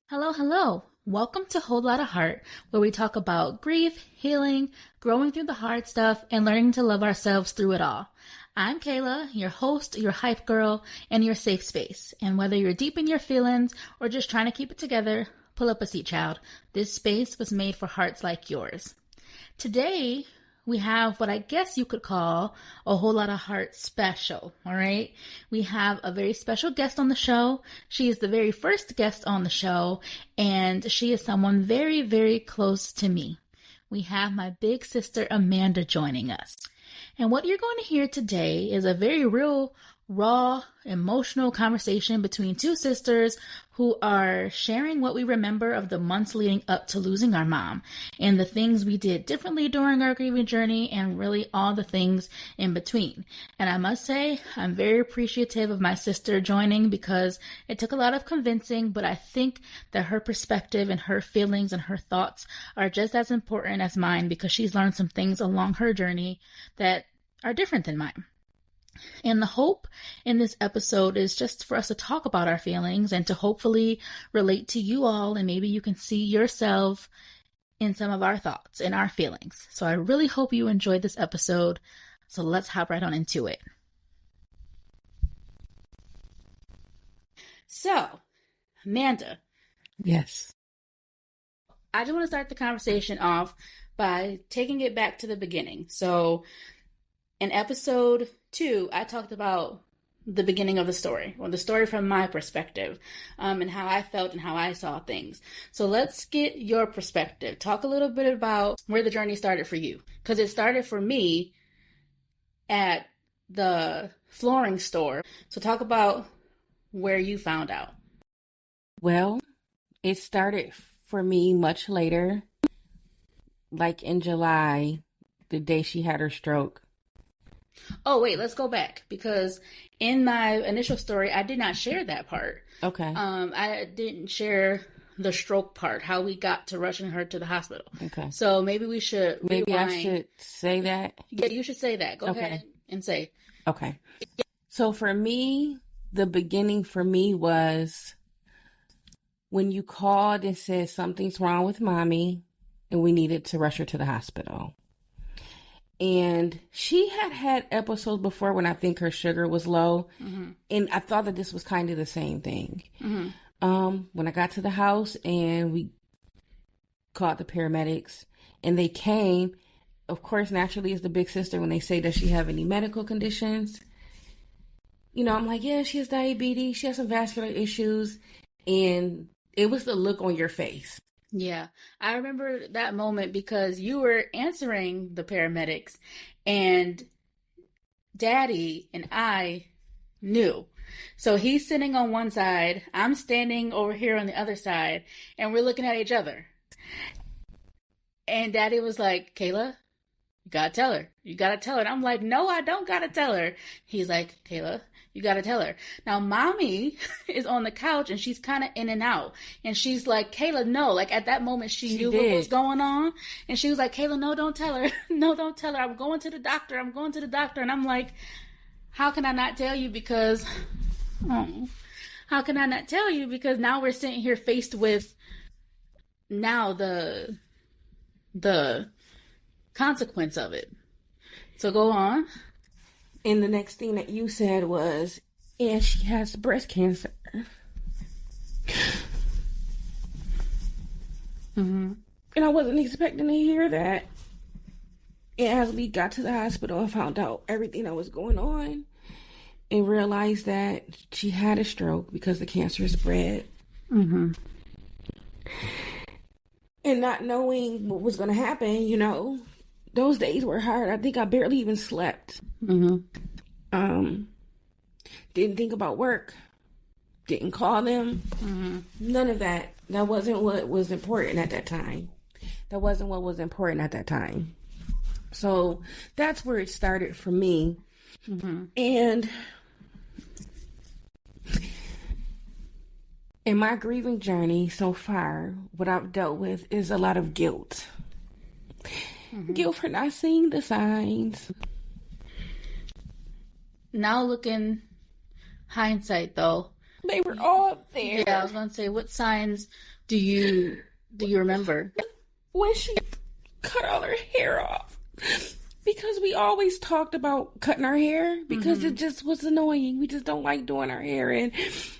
Hello, hello. Welcome to Whole Lotta Heart, where we talk about grief, healing, growing through the hard stuff, and learning to love ourselves through it all. I'm Kayla, your host, your hype girl, and your safe space. And whether you're deep in your feelings or just trying to keep it together, pull up a seat, child. This space was made for hearts like yours. Today, we have what I guess you could call a Whole Lotta Heart special, all right? We have a very special guest on the show. She is the very first guest on the show, and she is someone very, very close to me. We have my big sister Amanda joining us. And what you're going to hear today is a very real, raw, emotional conversation between two sisters who are sharing what we remember of the months leading up to losing our mom and the things we did differently during our grieving journey and really all the things in between. And I must say, I'm very appreciative of my sister joining because it took a lot of convincing, but I think that her perspective and her feelings and her thoughts are just as important as mine because she's learned some things along her journey that are different than mine. And the hope in this episode is just for us to talk about our feelings and to hopefully relate to you all, and maybe you can see yourself in some of our thoughts and our feelings. So I really hope you enjoyed this episode. So let's hop right on into it. So, Amanda. Yes. I just want to start the conversation off by taking it back to the beginning. So, in episode 2, I talked about the beginning of the story, or the story from my perspective, and how I felt and how I saw things. So let's get your perspective. Talk a little bit about where the journey started for you, because it started for me at the flooring store. So talk about where you found out. Well, it started for me much later, like in July, the day she had her stroke. Oh, wait, let's go back, because in my initial story, I did not share that part. Okay. I didn't share the stroke part, how we got to rushing her to the hospital. Okay. So maybe we should Maybe rewind. I should say that? Yeah, you should say that. Go ahead and say. Okay. So for me, the beginning for me was when you called and said something's wrong with mommy and we needed to rush her to the hospital. And she had had episodes before when I think her sugar was low. Mm-hmm. And I thought that this was kind of the same thing. Mm-hmm. When I got to the house and we called the paramedics and they came, of course, naturally as the big sister, when they say, does she have any medical conditions? You know, I'm like, yeah, she has diabetes. She has some vascular issues. And it was the look on your face. Yeah, I remember that moment because you were answering the paramedics and Daddy and I knew. So he's sitting on one side, I'm standing over here on the other side, and we're looking at each other. And Daddy was like, Kayla, you gotta tell her. You gotta tell her. And I'm like, no, I don't gotta tell her. He's like, Kayla, you gotta tell her. Now, Mommy is on the couch and she's kind of in and out. And she's like, Kayla, no. Like at that moment, she knew what was going on. And she was like, Kayla, no, don't tell her. No, don't tell her. I'm going to the doctor. I'm going to the doctor. And I'm like, how can I not tell you? Because, how can I not tell you? Because now we're sitting here faced with now the consequence of it. So go on. And the next thing that you said was, and she has breast cancer. Mm-hmm. And I wasn't expecting to hear that. And as we got to the hospital and found out everything that was going on and realized that she had a stroke because the cancer spread. Mm-hmm. And not knowing what was going to happen, you know, those days were hard. I think I barely even slept. Mm-hmm. Didn't think about work. Didn't call them. Mm-hmm. None of that. That wasn't what was important at that time. That wasn't what was important at that time. So that's where it started for me. Mm-hmm. And in my grieving journey so far, what I've dealt with is a lot of guilt. Mm-hmm. Guilt for not seeing the signs. Now looking hindsight though, They were all there. Yeah, I was going to say, what signs do you remember? When she cut all her hair off. Because we always talked about cutting our hair because it just was annoying. We just don't like doing our hair, and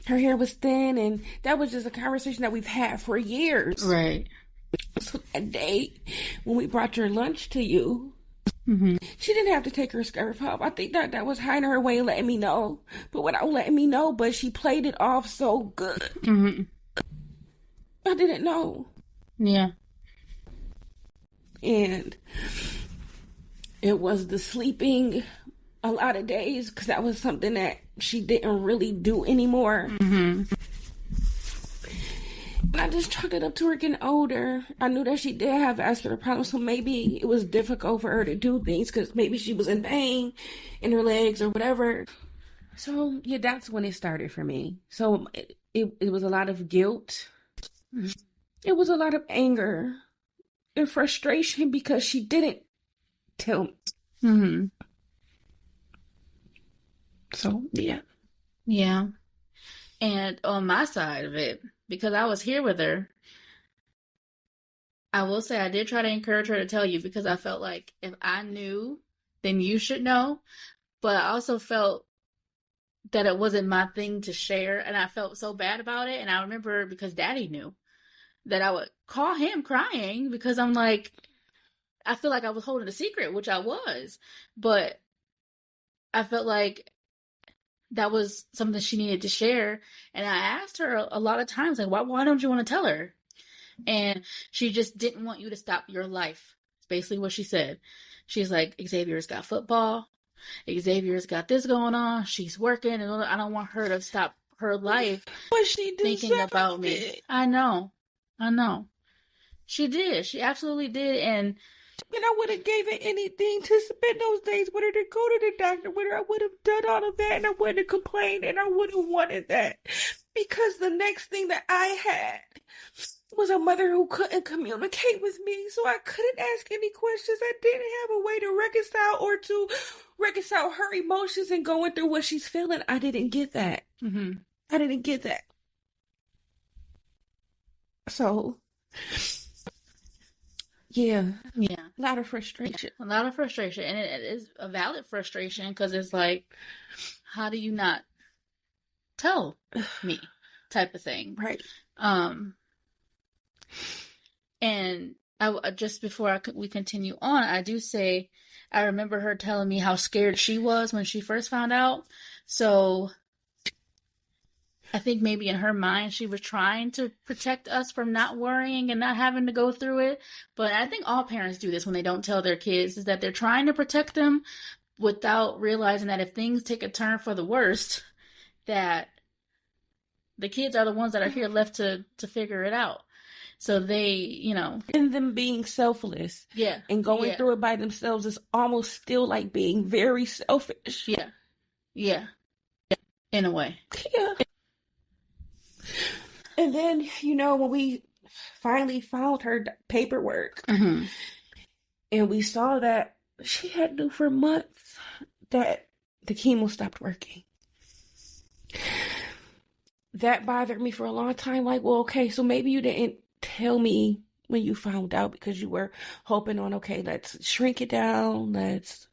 her hair was thin, and that was just a conversation that we've had for years. Right. So that day when we brought your lunch to you, she didn't have to take her scarf off. I think that was hiding her way, letting me know, but without letting me know. But she played it off so good. I didn't know. Yeah. And it was the sleeping a lot of days, because that was something that she didn't really do anymore. And I just chalked it up to her getting older. I knew that she did have vascular problems, so maybe it was difficult for her to do things because maybe she was in pain in her legs or whatever. So yeah, that's when it started for me. So it was a lot of guilt. It was a lot of anger and frustration because she didn't tell me. So yeah. Yeah. And on my side of it, because I was here with her, I will say I did try to encourage her to tell you, because I felt like if I knew, then you should know. But I also felt that it wasn't my thing to share, and I felt so bad about it. And I remember, because Daddy knew, that I would call him crying because I'm like, I feel like I was holding a secret, which I was. But I felt like that was something she needed to share. And I asked her a lot of times, like, why don't you want to tell her? And she just didn't want you to stop your life. It's basically what she said. She's like, Xavier's got football. Xavier's got this going on. She's working, and I don't want her to stop her life But she thinking about me. I know. She did. She absolutely did. And I would have gave her anything to spend those days with her, to go to the doctor with her. I would have done all of that, and I wouldn't have complained, and I would have wanted that. Because the next thing that I had was a mother who couldn't communicate with me, so I couldn't ask any questions. I didn't have a way to reconcile her emotions and going through what she's feeling. I didn't get that. I didn't get that. So, yeah. A lot of frustration. A lot of frustration. And it is a valid frustration, because it's like, how do you not tell me, type of thing. Right. And just before we continue on, I do say, I remember her telling me how scared she was when she first found out. So I think maybe in her mind, she was trying to protect us from not worrying and not having to go through it. But I think all parents do this when they don't tell their kids, is that they're trying to protect them without realizing that if things take a turn for the worst, that the kids are the ones that are here left to figure it out. So they, And them being selfless. Yeah. And going through it by themselves is almost still like being very selfish. Yeah. In a way. Yeah. And then, when we finally found her paperwork, and we saw that she had knew for months that the chemo stopped working. That bothered me for a long time. Like, well, okay, so maybe you didn't tell me when you found out because you were hoping on, okay, let's shrink it down, let's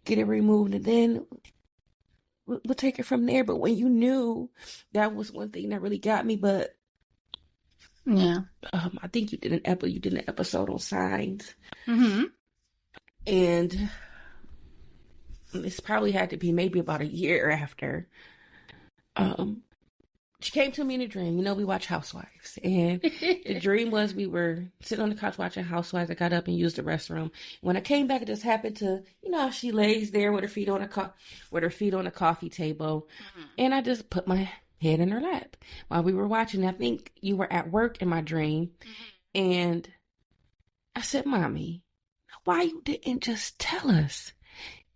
get it removed, and then we'll take it from there. But when you knew, that was one thing that really got me. But yeah, I think you did an episode on signs, and this probably had to be maybe about a year after. She came to me in a dream. We watch Housewives. And the dream was we were sitting on the couch watching Housewives. I got up and used the restroom. When I came back, it just happened to, how she lays there with her feet on a coffee table. And I just put my head in her lap while we were watching. I think you were at work in my dream. And I said, Mommy, why you didn't just tell us?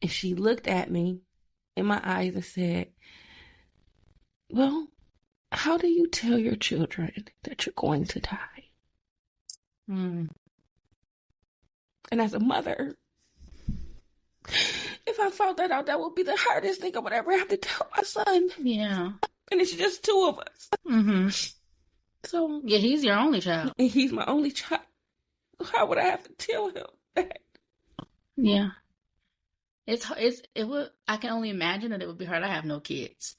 And she looked at me in my eyes and said, well, how do you tell your children that you're going to die? And as a mother, if I found that out, that would be the hardest thing I would ever have to tell my son. Yeah. And it's just two of us. Mm-hmm. So, yeah, he's your only child. And he's my only child. How would I have to tell him that? Yeah. I can only imagine that it would be hard. I have no kids,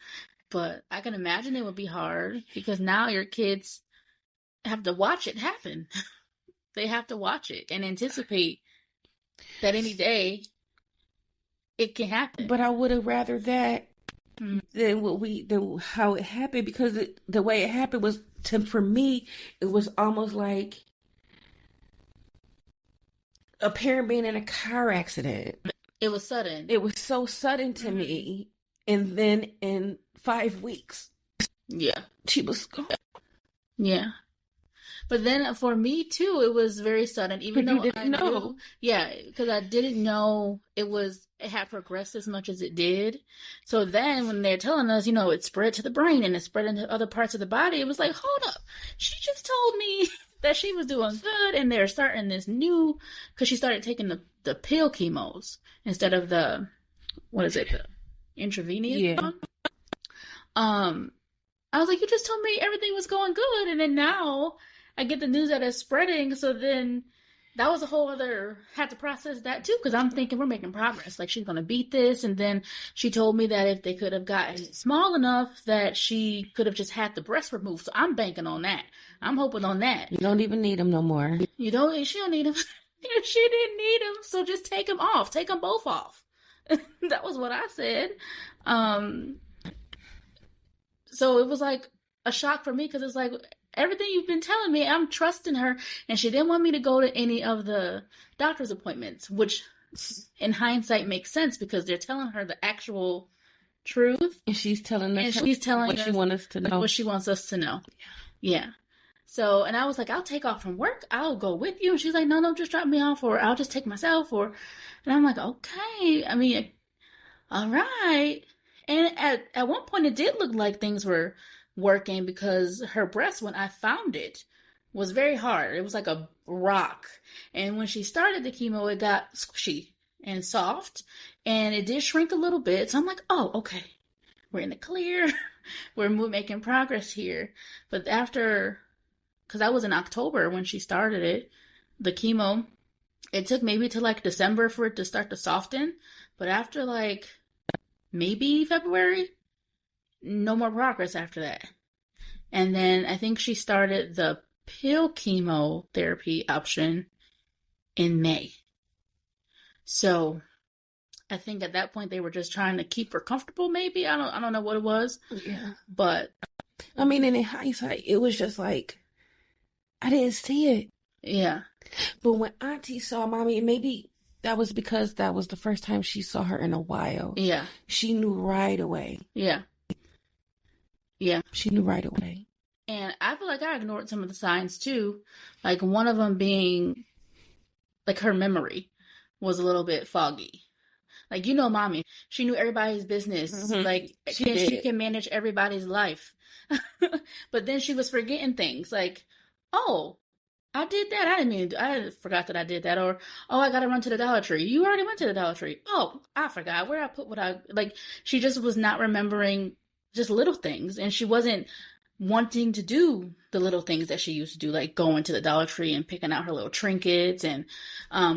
but I can imagine it would be hard because now your kids have to watch it happen. They have to watch it and anticipate that any day it can happen. But I would have rather that than how it happened, because the way it happened was, for me, it was almost like a parent being in a car accident. It was sudden. It was so sudden to me. And then in 5 weeks, yeah, she was gone. Yeah. But then for me too, it was very sudden, even though I didn't know. Yeah, because I didn't know it had progressed as much as it did. So then when they're telling us, it spread to the brain and it spread into other parts of the body, it was like, hold up, she just told me that she was doing good, and they're starting this new, because she started taking the pill chemos instead of the, what is it, the intravenous? Yeah. I was like, you just told me everything was going good, and then now I get the news that it's spreading. So then that was a whole other, had to process that too, because I'm thinking we're making progress. Like, she's going to beat this. And then she told me that if they could have gotten small enough that she could have just had the breast removed. So I'm banking on that. I'm hoping on that. You don't even need them no more. She don't need them. She didn't need them. So just take them off. Take them both off. That was what I said. So it was like a shock for me, because it's like, everything you've been telling me, I'm trusting her. And she didn't want me to go to any of the doctor's appointments, which in hindsight makes sense, because they're telling her the actual truth. And she's telling us what she wants us to know. What she wants us to know. Yeah. So, and I was like, I'll take off from work. I'll go with you. And she's like, no, just drop me off, or I'll just take myself. And I'm like, okay. I mean, all right. And at one point, it did look like things were working, because her breast, when I found it, was very hard. It was like a rock. And when she started the chemo, it got squishy and soft, and it did shrink a little bit. So I'm like, oh, okay, we're in the clear. We're making progress here. But after, because that was in October when she started it, the chemo, it took maybe to like December for it to start to soften. But after like maybe February, no more progress after that. And then I think she started the pill chemotherapy option in May. So I think at that point they were just trying to keep her comfortable, maybe. I don't know what it was. Yeah. But I mean, and in hindsight, it was just like, I didn't see it. Yeah. But when Auntie saw Mommy, maybe that was because that was the first time she saw her in a while. Yeah. She knew right away. Yeah. Yeah. She knew right away. And I feel like I ignored some of the signs too. Like, one of them being, like, her memory was a little bit foggy. Like, Mommy, she knew everybody's business. Mm-hmm. Like, she can manage everybody's life. But then she was forgetting things. Like, oh, I did that. I forgot that I did that. Or, oh, I got to run to the Dollar Tree. You already went to the Dollar Tree. Oh, I forgot where I put like, she just was not remembering just little things. And she wasn't wanting to do the little things that she used to do, like going to the Dollar Tree and picking out her little trinkets and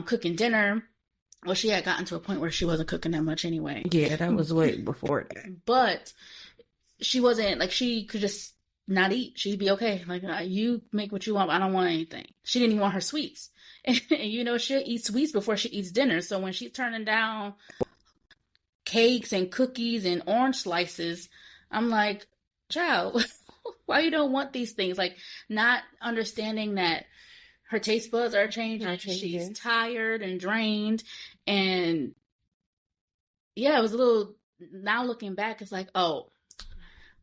cooking dinner. Well, she had gotten to a point where she wasn't cooking that much anyway. Yeah, that was way before that. But she wasn't, like, she could just not eat. She'd be okay. Like, you make what you want, but I don't want anything. She didn't even want her sweets. And, she'll eat sweets before she eats dinner. So when she's turning down cakes and cookies and orange slices, I'm like, child, why you don't want these things? Like, not understanding that her taste buds are changing. She's tired and drained. And yeah, it was a little, now looking back, it's like, oh,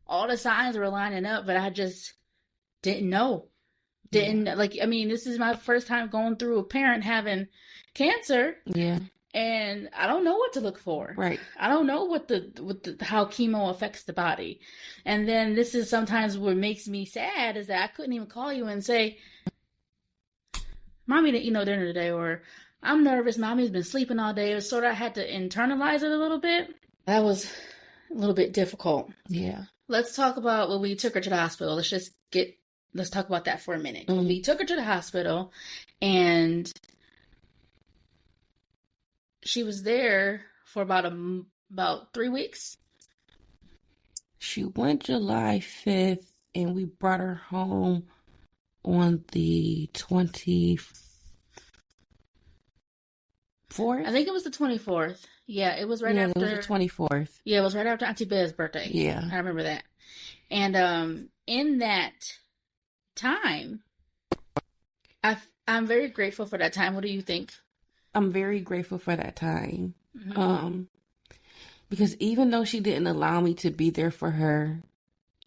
all the signs were lining up, but I just didn't know. This is my first time going through a parent having cancer. Yeah. And I don't know what to look for. Right. I don't know how chemo affects the body. And then this is sometimes what makes me sad, is that I couldn't even call you and say, Mommy didn't eat no dinner today, or I'm nervous, Mommy's been sleeping all day. It was sort of, I had to internalize it a little bit. That was a little bit difficult. Yeah. Let's talk about when we took her to the hospital. Let's talk about that for a minute. Mm-hmm. We took her to the hospital, and she was there for about 3 weeks. She went July 5th, and we brought her home on the 24th. I think it was the 24th. Yeah, it was right after. It was the 24th. Yeah, it was right after Auntie Bez's birthday. Yeah. I remember that. And in that time, I'm very grateful for that time. What do you think? I'm very grateful for that time. Mm-hmm. Because even though she didn't allow me to be there for her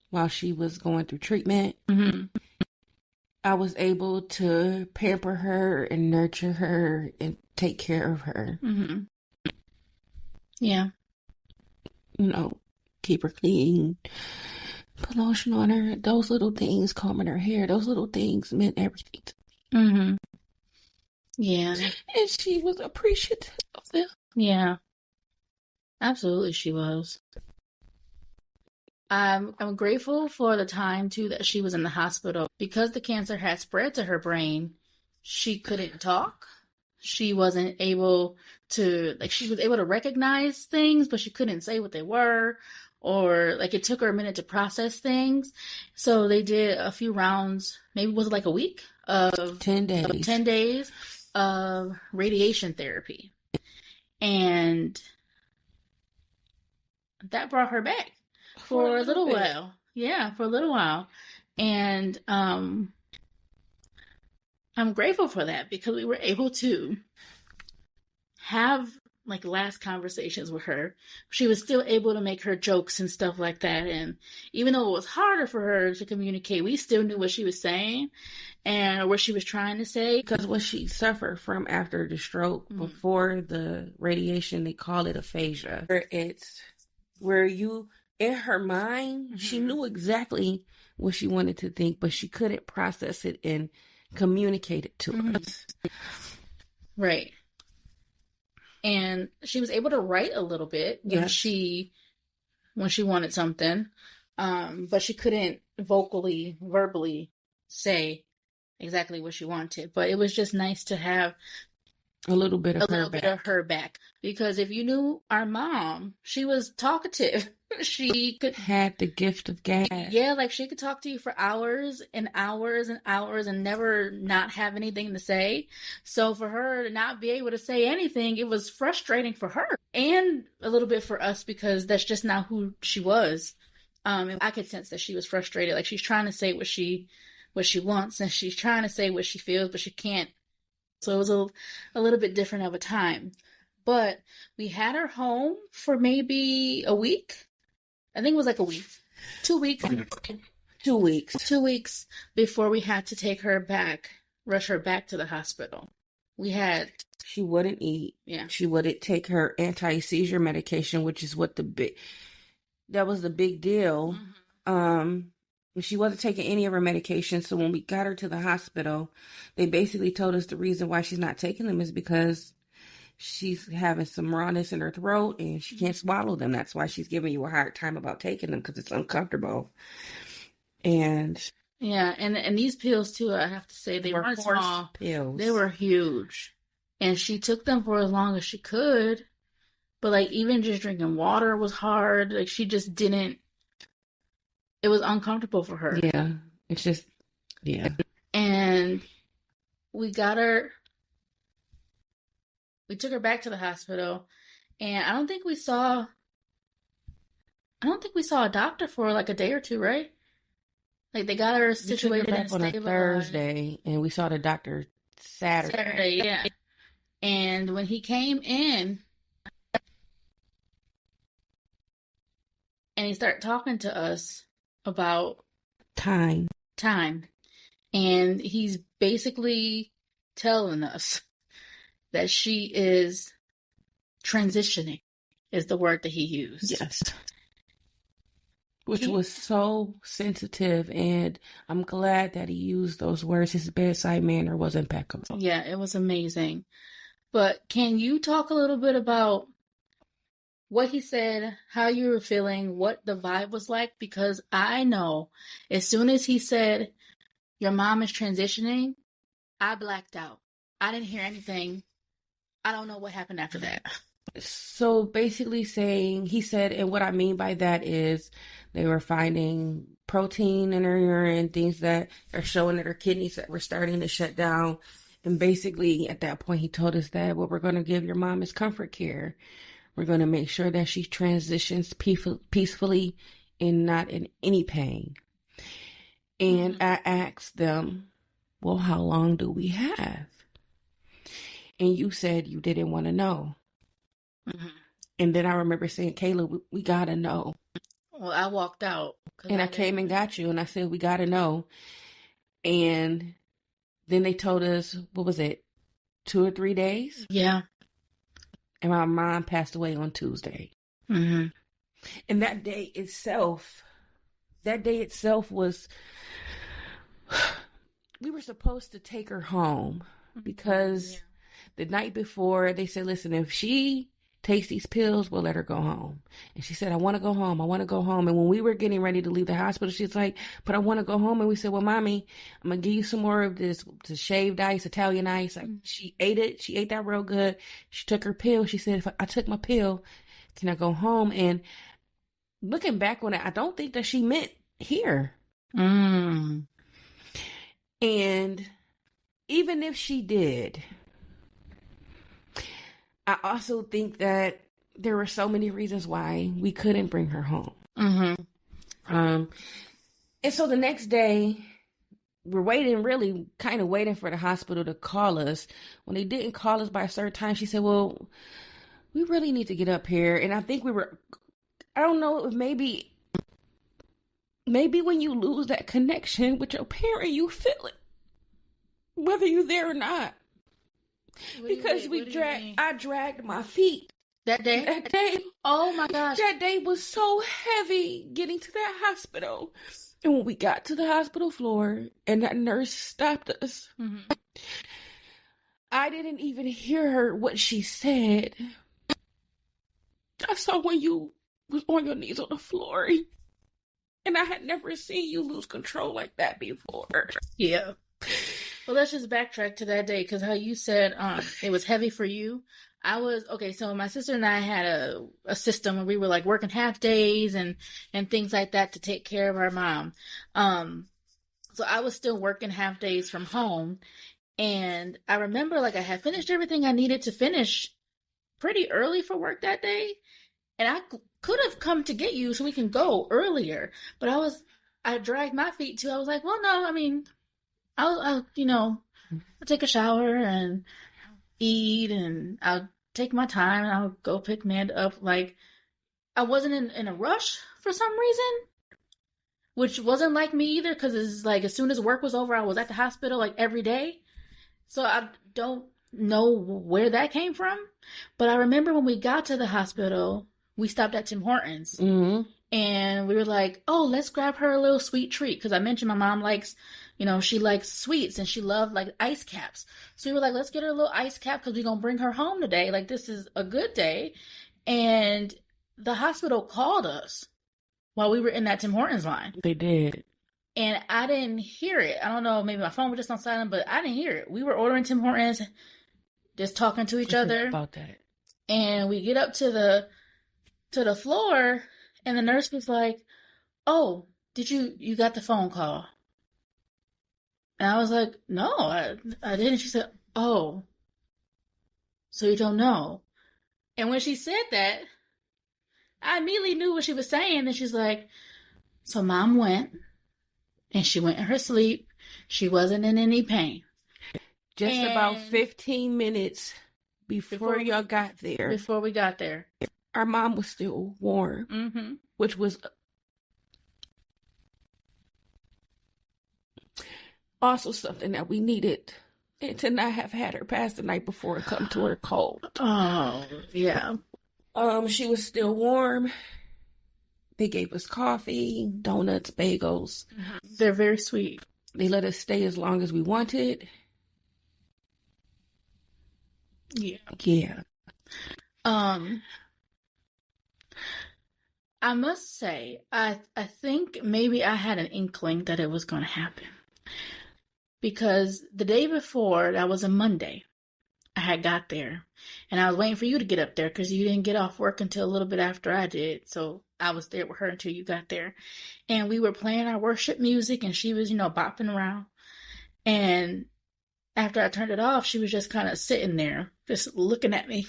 while she was going through treatment, Mm-hmm. I was able to pamper her and nurture her and take care of her. Mm-hmm. Yeah. Keep her clean, put lotion on her, those little things, combing her hair, those little things meant everything to me. Mm-hmm. Yeah. And she was appreciative of them. Yeah. Absolutely, she was. I'm grateful for the time too that she was in the hospital because the cancer had spread to her brain. She couldn't talk. She wasn't able to she was able to recognize things, but she couldn't say what they were, or it took her a minute to process things. So they did a few rounds, maybe was it a week of 10 days. Of 10 days of radiation therapy. And that brought her back. For a little while. Yeah, for a little while. And I'm grateful for that because we were able to have last conversations with her. She was still able to make her jokes and stuff like that. And even though it was harder for her to communicate, we still knew what she was saying and what she was trying to say. Because what she suffered from after the stroke, before the radiation, they call it aphasia. It's where you... in her mind, she knew exactly what she wanted to think, but she couldn't process it and communicate it to us. Right. And she was able to write a little bit when she wanted something, but she couldn't verbally say exactly what she wanted. But it was just nice to have a little bit of her back. Because if you knew our mom, she was talkative. She had the gift of gab. Yeah, she could talk to you for hours and hours and hours and never not have anything to say. So for her to not be able to say anything, it was frustrating for her and a little bit for us because that's just not who she was. And I could sense that she was frustrated. She's trying to say what she wants and she's trying to say what she feels, but she can't. So it was a little bit different of a time. But we had her home for maybe a week. I think it was a week. 2 weeks. 2 weeks. 2 weeks before we had to take her back, rush her back to the hospital. She wouldn't eat. Yeah. She wouldn't take her anti-seizure medication, which is what that was the big deal. She wasn't taking any of her medication. So when we got her to the hospital, they basically told us the reason why she's not taking them is because she's having some rawness in her throat and she can't swallow them. That's why she's giving you a hard time about taking them because it's uncomfortable. And yeah, and these pills too, I have to say, they weren't small pills. They were huge. And she took them for as long as she could. But even just drinking water was hard. She just didn't. It was uncomfortable for her. Yeah. It's just, yeah. And we got her. We took her back to the hospital, and I don't think we saw a doctor for a day or two, right? They got her situated and on a Thursday, and we saw the doctor Saturday. Yeah. And when he came in, and he started talking to us about time, and he's basically telling us that she is transitioning, is the word that he used. Yes. Which was so sensitive, and I'm glad that he used those words. His bedside manner was impeccable. Yeah, it was amazing. But can you talk a little bit about what he said, how you were feeling, what the vibe was like, because I know as soon as he said, your mom is transitioning, I blacked out. I didn't hear anything. I don't know what happened after that. So basically saying, he said, and what I mean by that is they were finding protein in her urine, things that are showing that her kidneys that were starting to shut down. And basically at that point, he told us that what we're going to give your mom is comfort care. We're going to make sure that she transitions peacefully and not in any pain. And I asked them, well, how long do we have? And you said you didn't want to know. Mm-hmm. And then I remember saying, Kayla, we got to know. Well, I walked out. And I came and got you and I said, we got to know. And then they told us, what was it, 2 or 3 days? Yeah. And my mom passed away on Tuesday. Mm-hmm. And that day itself was, we were supposed to take her home because the night before they said, listen, if she takes these pills, we'll let her go home. And she said, I want to go home. I want to go home. And when we were getting ready to leave the hospital, she's like, but I want to go home. And we said, well, mommy, I'm going to give you some more of this shaved ice, Italian ice. Like, she ate it. She ate that real good. She took her pill. She said, if I took my pill, can I go home? And looking back on it, I don't think that she meant here. And even if she did, I also think that there were so many reasons why we couldn't bring her home. And so the next day, we're really kind of waiting for the hospital to call us. When they didn't call us by a certain time, she said, well, we really need to get up here. And I think I don't know, maybe when you lose that connection with your parent, you feel it, whether you're there or not. Because I dragged my feet. That day? That day. Oh my gosh. That day was so heavy getting to that hospital. And when we got to the hospital floor and that nurse stopped us, I didn't even hear her what she said. I saw when you was on your knees on the floor. And I had never seen you lose control like that before. Yeah. Well, let's just backtrack to that day, because how you said it was heavy for you. So my sister and I had a system where we were like working half days and things like that to take care of our mom. So I was still working half days from home. And I remember like I had finished everything I needed to finish pretty early for work that day. And I could have come to get you so we can go earlier. But I dragged my feet too. I was like, well, no, I mean, I'll take a shower and eat and I'll take my time and I'll go pick Amanda up. Like, I wasn't in a rush for some reason, which wasn't like me either, because it's like as soon as work was over, I was at the hospital like every day. So I don't know where that came from. But I remember when we got to the hospital, we stopped at Tim Hortons. And we were like, oh, let's grab her a little sweet treat. Because I mentioned my mom likes, she likes sweets and she loved like ice caps. So we were like, let's get her a little ice cap because we're going to bring her home today. Like, this is a good day. And the hospital called us while we were in that Tim Hortons line. They did. And I didn't hear it. I don't know, maybe my phone was just on silent, but I didn't hear it. We were ordering Tim Hortons, just talking to each other. About that. And we get up to the floor. And the nurse was like, oh, did you got the phone call? And I was like, no, I didn't. She said, oh, so you don't know. And when she said that, I immediately knew what she was saying. And she's like, so mom went and she went in her sleep. She wasn't in any pain. Just about 15 minutes before y'all got there. Before we got there. Our mom was still warm, which was also something that we needed, and to not have had her pass the night before and come to her cold. Oh, yeah. She was still warm. They gave us coffee, donuts, bagels. They're very sweet. They let us stay as long as we wanted. Yeah. Yeah. I must say, I think maybe I had an inkling that it was going to happen. Because the day before, that was a Monday, I had got there. And I was waiting for you to get up there because you didn't get off work until a little bit after I did. So I was there with her until you got there. And we were playing our worship music and she was, bopping around. And after I turned it off, she was just kind of sitting there, just looking at me.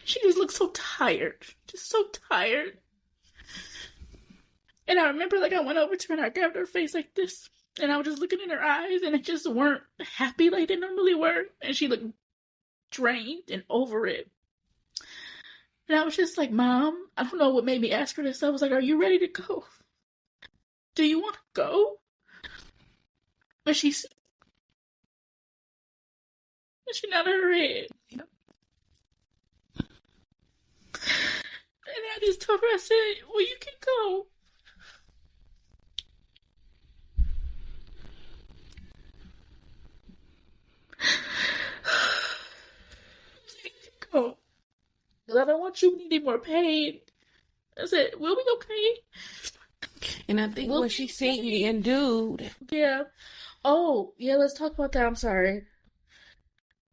She just looked so tired. Just so tired. And I remember, I went over to her and I grabbed her face like this. And I was just looking in her eyes and it just weren't happy like they normally were. And she looked drained and over it. And I was just like, Mom, I don't know what made me ask her this. I was like, are you ready to go? Do you want to go? But she nodded her head. Yep. And I just told her, I said, well, you can go. Go. Because I don't want you in any more pain. I said, we'll be okay. And I think when she seen me and dude. Yeah. Oh, yeah, let's talk about that. I'm sorry.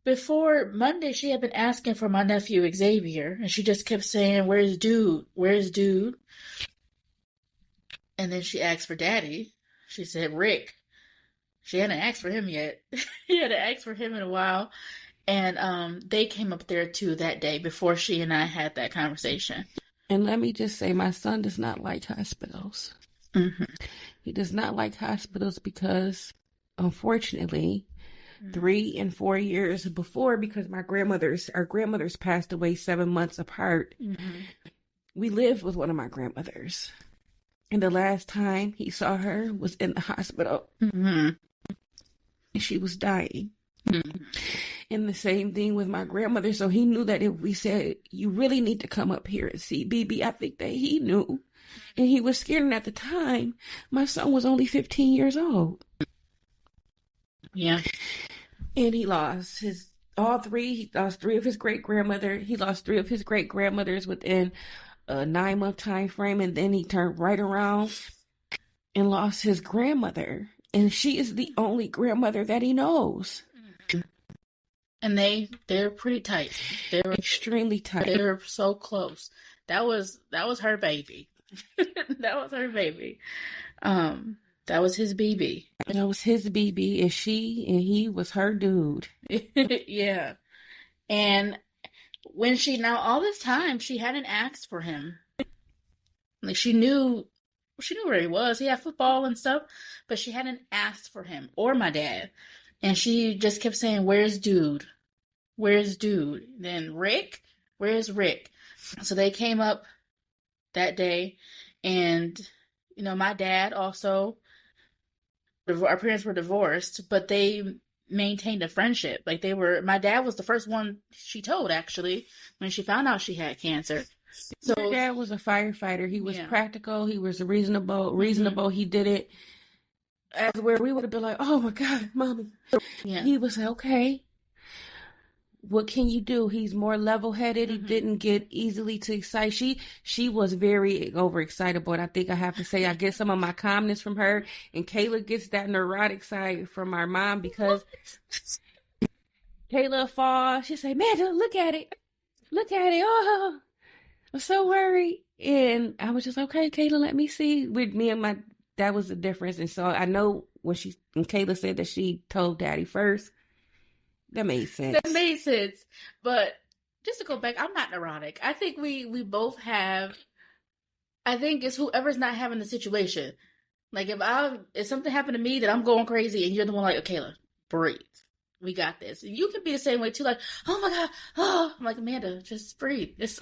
Before Monday, she had been asking for my nephew Xavier, and she just kept saying, where's dude? Where's dude? And then she asked for daddy. She said, Rick. She hadn't asked for him yet. She hadn't asked for him in a while. And they came up there too that day before she and I had that conversation. And let me just say, my son does not like hospitals. Mm-hmm. He does not like hospitals because, unfortunately, 3 and 4 years before, because our grandmothers passed away 7 months apart, we lived with one of my grandmothers. And the last time he saw her was in the hospital. And she was dying. And the same thing with my grandmother. So he knew that if we said, you really need to come up here and see BB, I think that he knew. And he was scared. And at the time, my son was only 15 years old. Yeah. And he lost he lost 3 of his great-grandmother. He lost 3 of his great-grandmothers within a 9-month time frame. And then he turned right around and lost his grandmother. And she is the only grandmother that he knows. And they're pretty tight. They're extremely tight. They're so close. That was her baby. That was her baby. That was his BB. That was his BB, and he was her dude. Yeah. And when all this time, she hadn't asked for him. She knew where he was. He had football and stuff, but she hadn't asked for him or my dad. And she just kept saying, where's dude? Where's dude? Then Rick? Where's Rick? So they came up that day, and, my dad also, our parents were divorced, but they maintained a friendship. My dad was the first one she told, actually, when she found out she had cancer. So my dad was a firefighter. He was practical. He was reasonable. He did it as where we would have been like, oh my God, Mommy. Yeah. He was like, okay, what can you do? He's more level-headed. He didn't get easily too excited. She was very overexcited, but I think I have to say I get some of my calmness from her, and Kayla gets that neurotic side from our mom, because Kayla falls. She say, Amanda, look at it. Look at it. Oh, I'm so worried. And I was just, okay, Kayla, let me see. With me and that was the difference. And so I know when Kayla said that she told Daddy first, that made sense. But just to go back, I'm not neurotic. I think we both have, I think it's whoever's not having the situation. If something happened to me that I'm going crazy and you're the one like, okay, Kayla, breathe. We got this. And you can be the same way too, like, oh my God, oh. I'm like, Amanda, just breathe. It's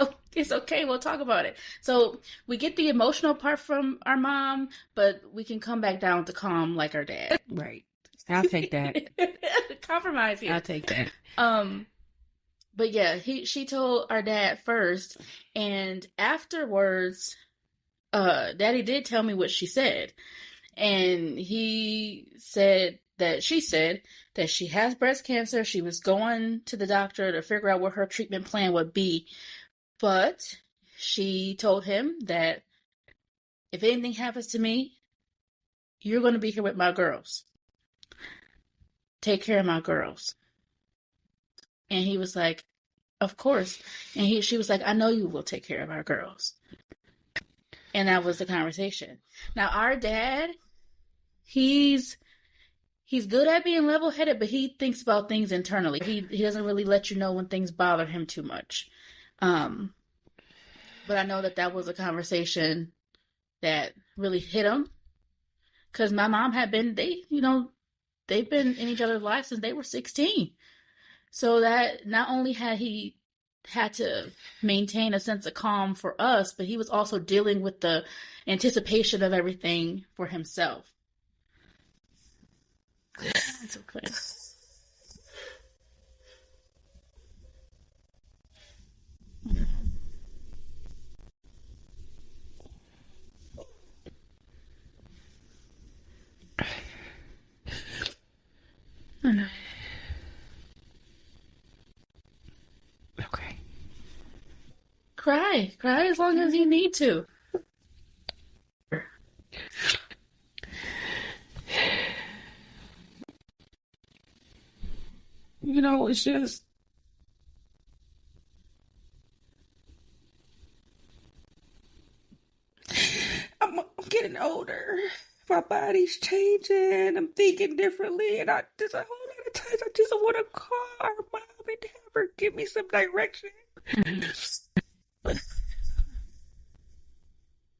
okay. We'll talk about it. So we get the emotional part from our mom, but we can come back down to calm like our dad. Right. I'll take that. Compromise here. I'll take that. But yeah, she told our dad first, and afterwards, Daddy did tell me what she said, and he said that she said that she has breast cancer. She was going to the doctor to figure out what her treatment plan would be. But she told him that if anything happens to me, you're going to be here with my girls. Take care of my girls. And he was like, of course. And she was like, I know you will take care of our girls. And that was the conversation. Now, our dad, he's good at being level-headed, but he thinks about things internally. He doesn't really let you know when things bother him too much. But I know that was a conversation that really hit him. Because my mom had been, they've been in each other's lives since they were 16. So that not only had he had to maintain a sense of calm for us, but he was also dealing with the anticipation of everything for himself. It's okay. I know. Okay. Cry as long as you need to. It's just, I'm getting older. My body's changing. I'm thinking differently. And there's a whole lot of times I just want to call our mom and have her give me some direction.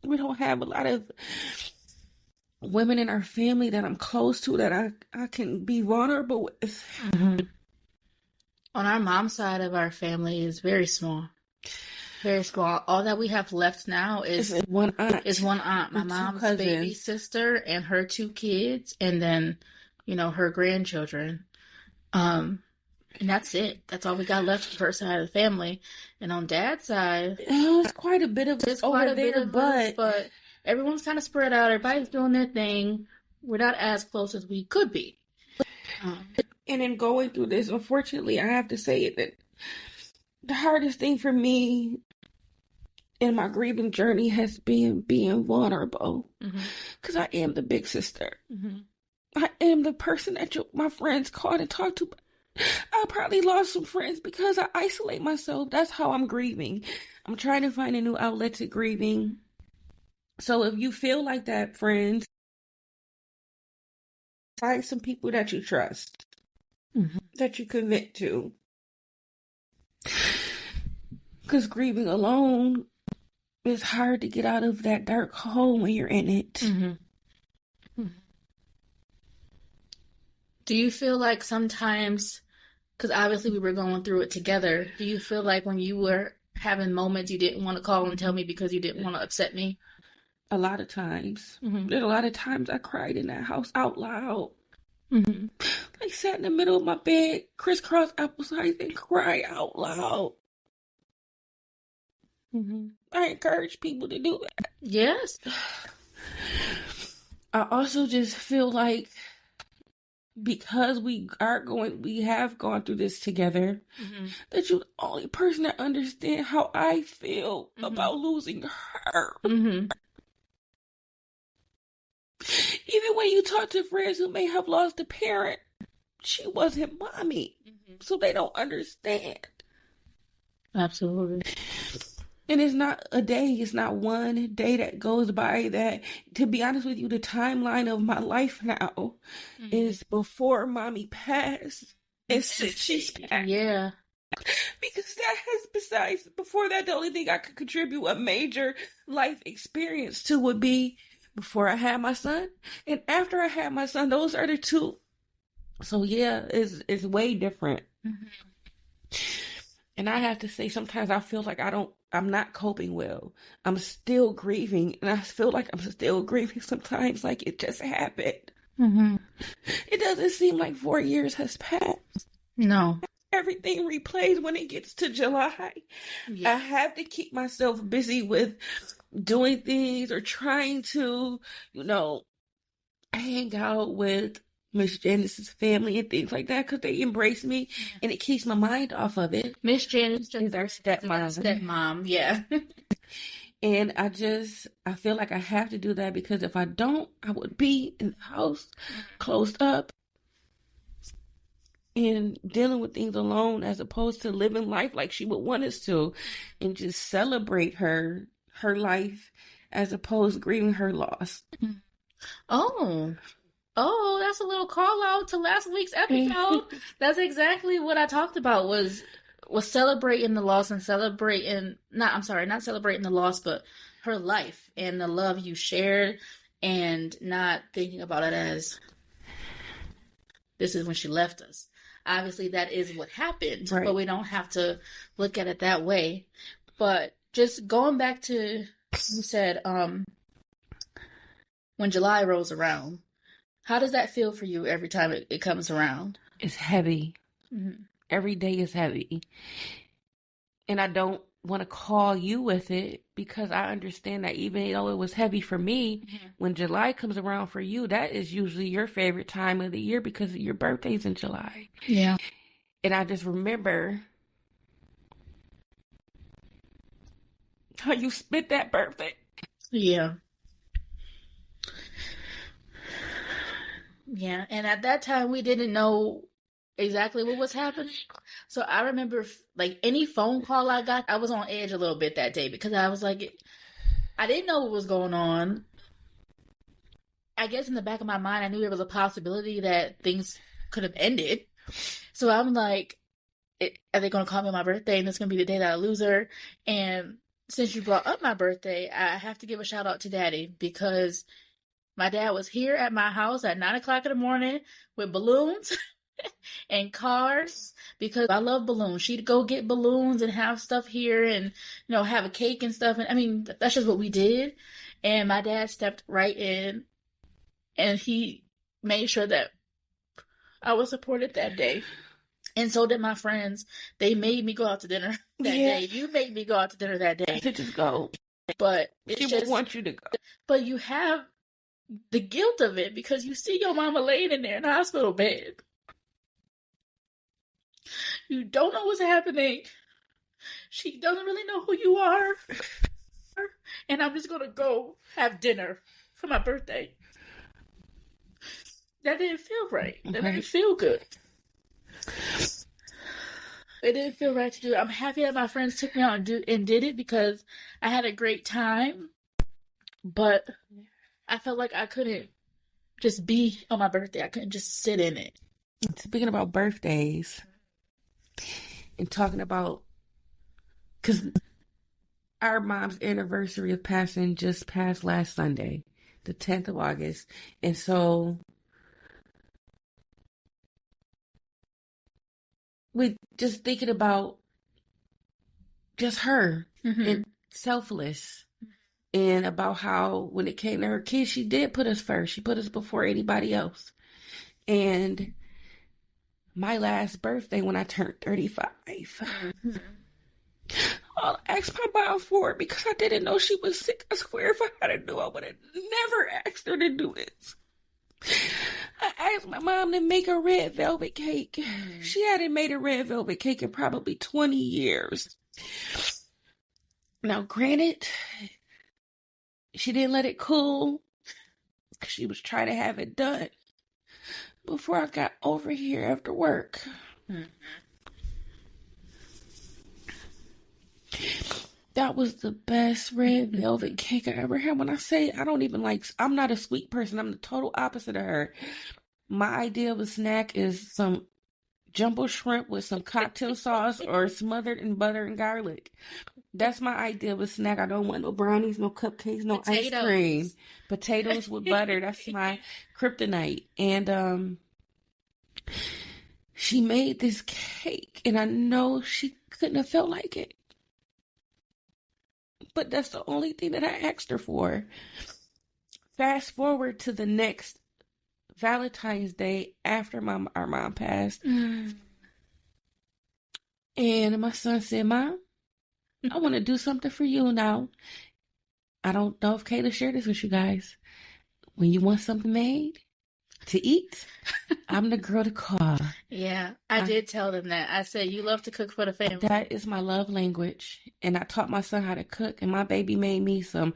We don't have a lot of women in our family that I'm close to that I can be vulnerable with. Mm-hmm. On our mom's side of our family is very small. Very small. All that we have left now is one aunt. My mom's baby sister and her 2 kids, and then, her grandchildren. And that's it. That's all we got left for her side of the family. And on Dad's side, it's quite a bit of us over there, but everyone's kind of spread out. Everybody's doing their thing. We're not as close as we could be. And in going through this, unfortunately, I have to say that the hardest thing for me in my grieving journey has been being vulnerable. Because I am the big sister. Mm-hmm. I am the person that my friends call and talk to. I probably lost some friends because I isolate myself. That's how I'm grieving. I'm trying to find a new outlet to grieving. So if you feel like that, friends, find some people that you trust, that you commit to. Because grieving alone is hard to get out of that dark hole when you're in it. Mm-hmm. Mm-hmm. Do you feel like sometimes, because obviously we were going through it together, do you feel like when you were having moments you didn't want to call and tell me because you didn't want to upset me? A lot of times. Mm-hmm. There's a lot of times I cried in that house out loud. Mm-hmm. Like sat in the middle of my bed, crisscross applesauce, and cry out loud. Mm-hmm. I encourage people to do that. Yes. I also just feel like because we have gone through this together, that you're the only person that understands how I feel about losing her. Mm-hmm. Even when you talk to friends who may have lost a parent, she wasn't mommy. So they don't understand. Absolutely. And it's not a day, it's not one day that goes by that, to be honest with you, the timeline of my life now is before mommy passed and since she's passed. Yeah. Because before that, the only thing I could contribute a major life experience to would be before I had my son and after I had my son. Those are the two. So yeah, it's way different. Mm-hmm. And I have to say, sometimes I feel like I'm not coping well. I'm still grieving, and I feel like I'm still grieving sometimes, like it just happened. Mm-hmm. It doesn't seem like 4 years has passed. No. Everything replays when it gets to July. Yeah. I have to keep myself busy with doing things or trying to, hang out with Miss Janice's family and things like that because they embrace me and it keeps my mind off of it. Miss Janice is our stepmom. Stepmom, yeah. And I feel like I have to do that because if I don't, I would be in the house closed up and dealing with things alone as opposed to living life like she would want us to and just celebrate her life as opposed to grieving her loss. Oh, that's a little call out to last week's episode. That's exactly what I talked about was celebrating the loss and not celebrating the loss, but her life and the love you shared and not thinking about it as this is when she left us. Obviously that is what happened, right. But we don't have to look at it that way. But just going back to, you said, when July rolls around, how does that feel for you every time it comes around? It's heavy. Mm-hmm. Every day is heavy. And I don't want to call you with it because I understand that even though it was heavy for me, when July comes around for you, that is usually your favorite time of the year because your birthday's in July. Yeah. And I just remember how you spent that birthday. Yeah. Yeah, and at that time we didn't know exactly what was happening. So I remember like any phone call I got, I was on edge a little bit that day because I was like, I didn't know what was going on. I guess in the back of my mind, I knew there was a possibility that things could have ended. So I'm like, are they going to call me on my birthday and it's going to be the day that I lose her? And since you brought up my birthday, I have to give a shout out to Daddy because my dad was here at my house at 9:00 in the morning with balloons and cars because I love balloons. She'd go get balloons and have stuff here and, have a cake and stuff. And I mean, that's just what we did. And my dad stepped right in and he made sure that I was supported that day. And so did my friends. They made me go out to dinner that day. You made me go out to dinner that day. To just go. But she would want you to go. But you have the guilt of it because you see your mama laying in there in the hospital bed. You don't know what's happening. She doesn't really know who you are. And I'm just going to go have dinner for my birthday. That didn't feel right. That didn't feel good. It didn't feel right to do it. I'm happy that my friends took me out and did it because I had a great time. But I felt like I couldn't just be on my birthday. I couldn't just sit in it. Speaking about birthdays and talking about, because our mom's anniversary of passing just passed last Sunday, the 10th of August. And so we just thinking about just her and selfless. And about how when it came to her kids, she did put us first. She put us before anybody else. And my last birthday when I turned 35, I asked my mom for it because I didn't know she was sick. I swear if I had known, I would have never asked her to do this. I asked my mom to make a red velvet cake. She hadn't made a red velvet cake in probably 20 years. Now, granted, she didn't let it cool. She was trying to have it done before I got over here after work. That was the best red velvet cake I ever had. When I say I'm not a sweet person. I'm the total opposite of her. My idea of a snack is some jumbo shrimp with some cocktail sauce or smothered in butter and garlic. That's my idea of a snack. I don't want no brownies, no cupcakes, no ice cream. Potatoes with butter. That's my kryptonite. And she made this cake, and I know she couldn't have felt like it. But that's the only thing that I asked her for. Fast forward to the next Valentine's Day after our mom passed. And my son said, Mom, I want to do something for you now. I don't know if Kayla shared this with you guys. When you want something made, to eat, I'm the girl to call. Yeah, I did tell them that. I said, you love to cook for the family. That is my love language. And I taught my son how to cook. And my baby made me some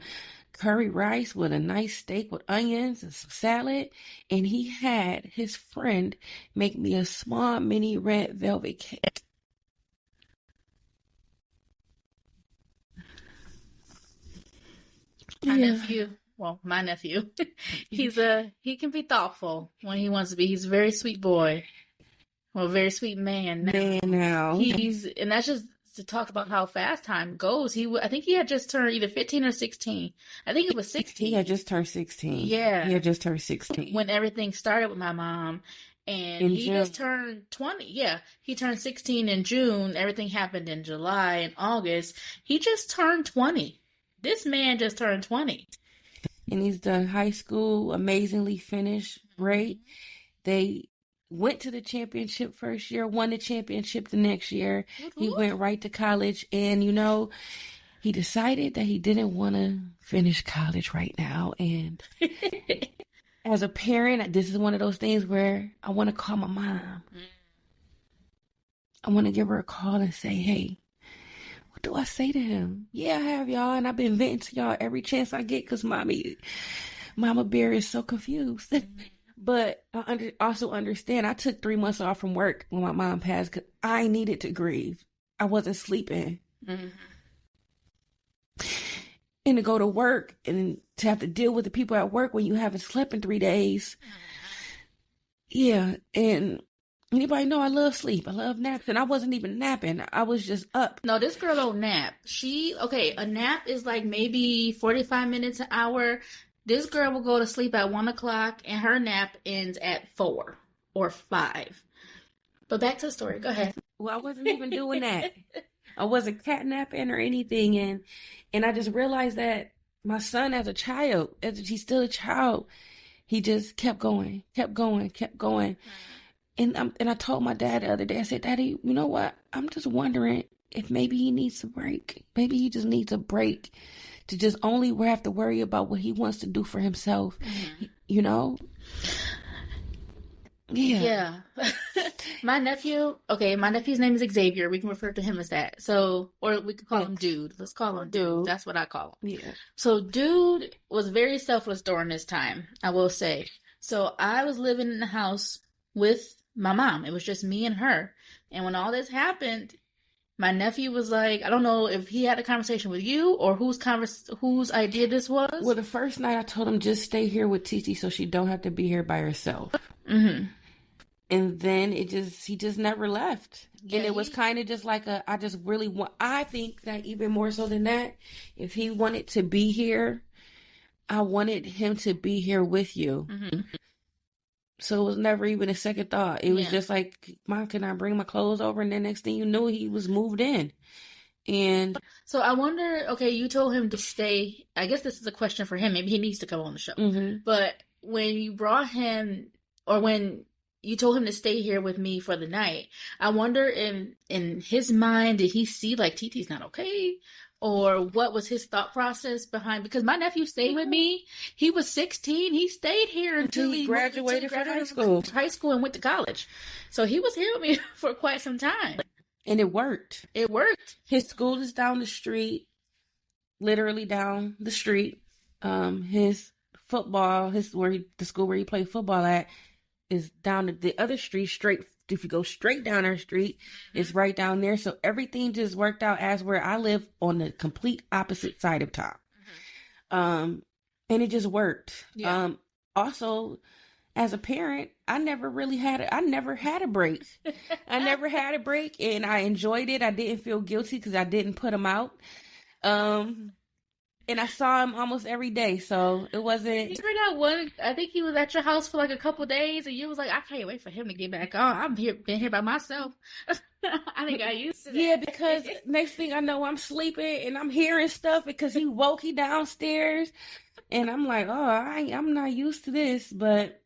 curry rice with a nice steak with onions and some salad. And he had his friend make me a small mini red velvet cake. My nephew, he can be thoughtful when he wants to be. He's a very sweet boy. Well, very sweet man now. And that's just to talk about how fast time goes. I think he had just turned either 15 or 16. I think it was 16. He had just turned 16. Yeah. He had just turned 16. When everything started with my mom. And he just turned 20. Yeah. He turned 16 in June. Everything happened in July and August. He just turned 20. This man just turned 20. And he's done high school, amazingly finished, great. They went to the championship first year, won the championship the next year. He went right to college. And, he decided that he didn't want to finish college right now. And as a parent, this is one of those things where I want to call my mom. I want to give her a call and say, hey, what do I say to him? Yeah, I have y'all, and I've been venting to y'all every chance I get because Mama Bear is so confused. But I also understand I took 3 months off from work when my mom passed because I needed to grieve. I wasn't sleeping. Mm-hmm. And to go to work and to have to deal with the people at work when you haven't slept in 3 days. Yeah, and anybody know I love sleep. I love naps, and I wasn't even napping. I was just up. No, this girl don't nap. A nap is like maybe 45 minutes, an hour. This girl will go to sleep at 1 o'clock, and her nap ends at 4 or 5. But back to the story. Go ahead. Well, I wasn't even doing that. I wasn't catnapping or anything, and I just realized that my son, as he's still a child, he just kept going. And I told my dad the other day, I said, Daddy, you know what? I'm just wondering if maybe he needs a break. Maybe he just needs a break to just only have to worry about what he wants to do for himself, Yeah. My nephew's name is Xavier. We can refer to him as that. So, or we could call him Dude. Let's call him Dude. That's what I call him. Yeah. So Dude was very selfless during this time, I will say. So I was living in the house with my mom. It was just me and her. And when all this happened, my nephew was like, I don't know if he had a conversation with you or whose idea this was. Well, the first night I told him just stay here with Titi so she don't have to be here by herself. Mm-hmm. And then he just never left. Yeah, and it was kind of just like I think that even more so than that, if he wanted to be here, I wanted him to be here with you. Mm-hmm. So it was never even a second thought. It was just like, Mom, can I bring my clothes over? And then next thing you knew, he was moved in. And so I wonder, okay, you told him to stay. I guess this is a question for him. Maybe he needs to come on the show. Mm-hmm. But when you brought him, or when you told him to stay here with me for the night, I wonder in his mind, did he see like Titi's not okay? Or what was his thought process behind? Because my nephew stayed with me. He was 16. He stayed here until he graduated from high school and went to college. So he was here with me for quite some time. And it worked. It worked. His school is down the street, literally down the street. His football, the school where he played football at, is down the other street straight. If you go straight down our street, it's right down there. So everything just worked out as where I live on the complete opposite side of town. Mm-hmm. And it just worked. Yeah. Also, as a parent, I never had a break. I never had a break, and I enjoyed it. I didn't feel guilty because I didn't put him out. And I saw him almost every day, so it wasn't... You heard that I think he was at your house for like a couple days, and you was like, I can't wait for him to get back on. Been here by myself. I think I used to that. Yeah, because next thing I know, I'm sleeping, and I'm hearing stuff because he downstairs, and I'm like, oh, I'm not used to this, but,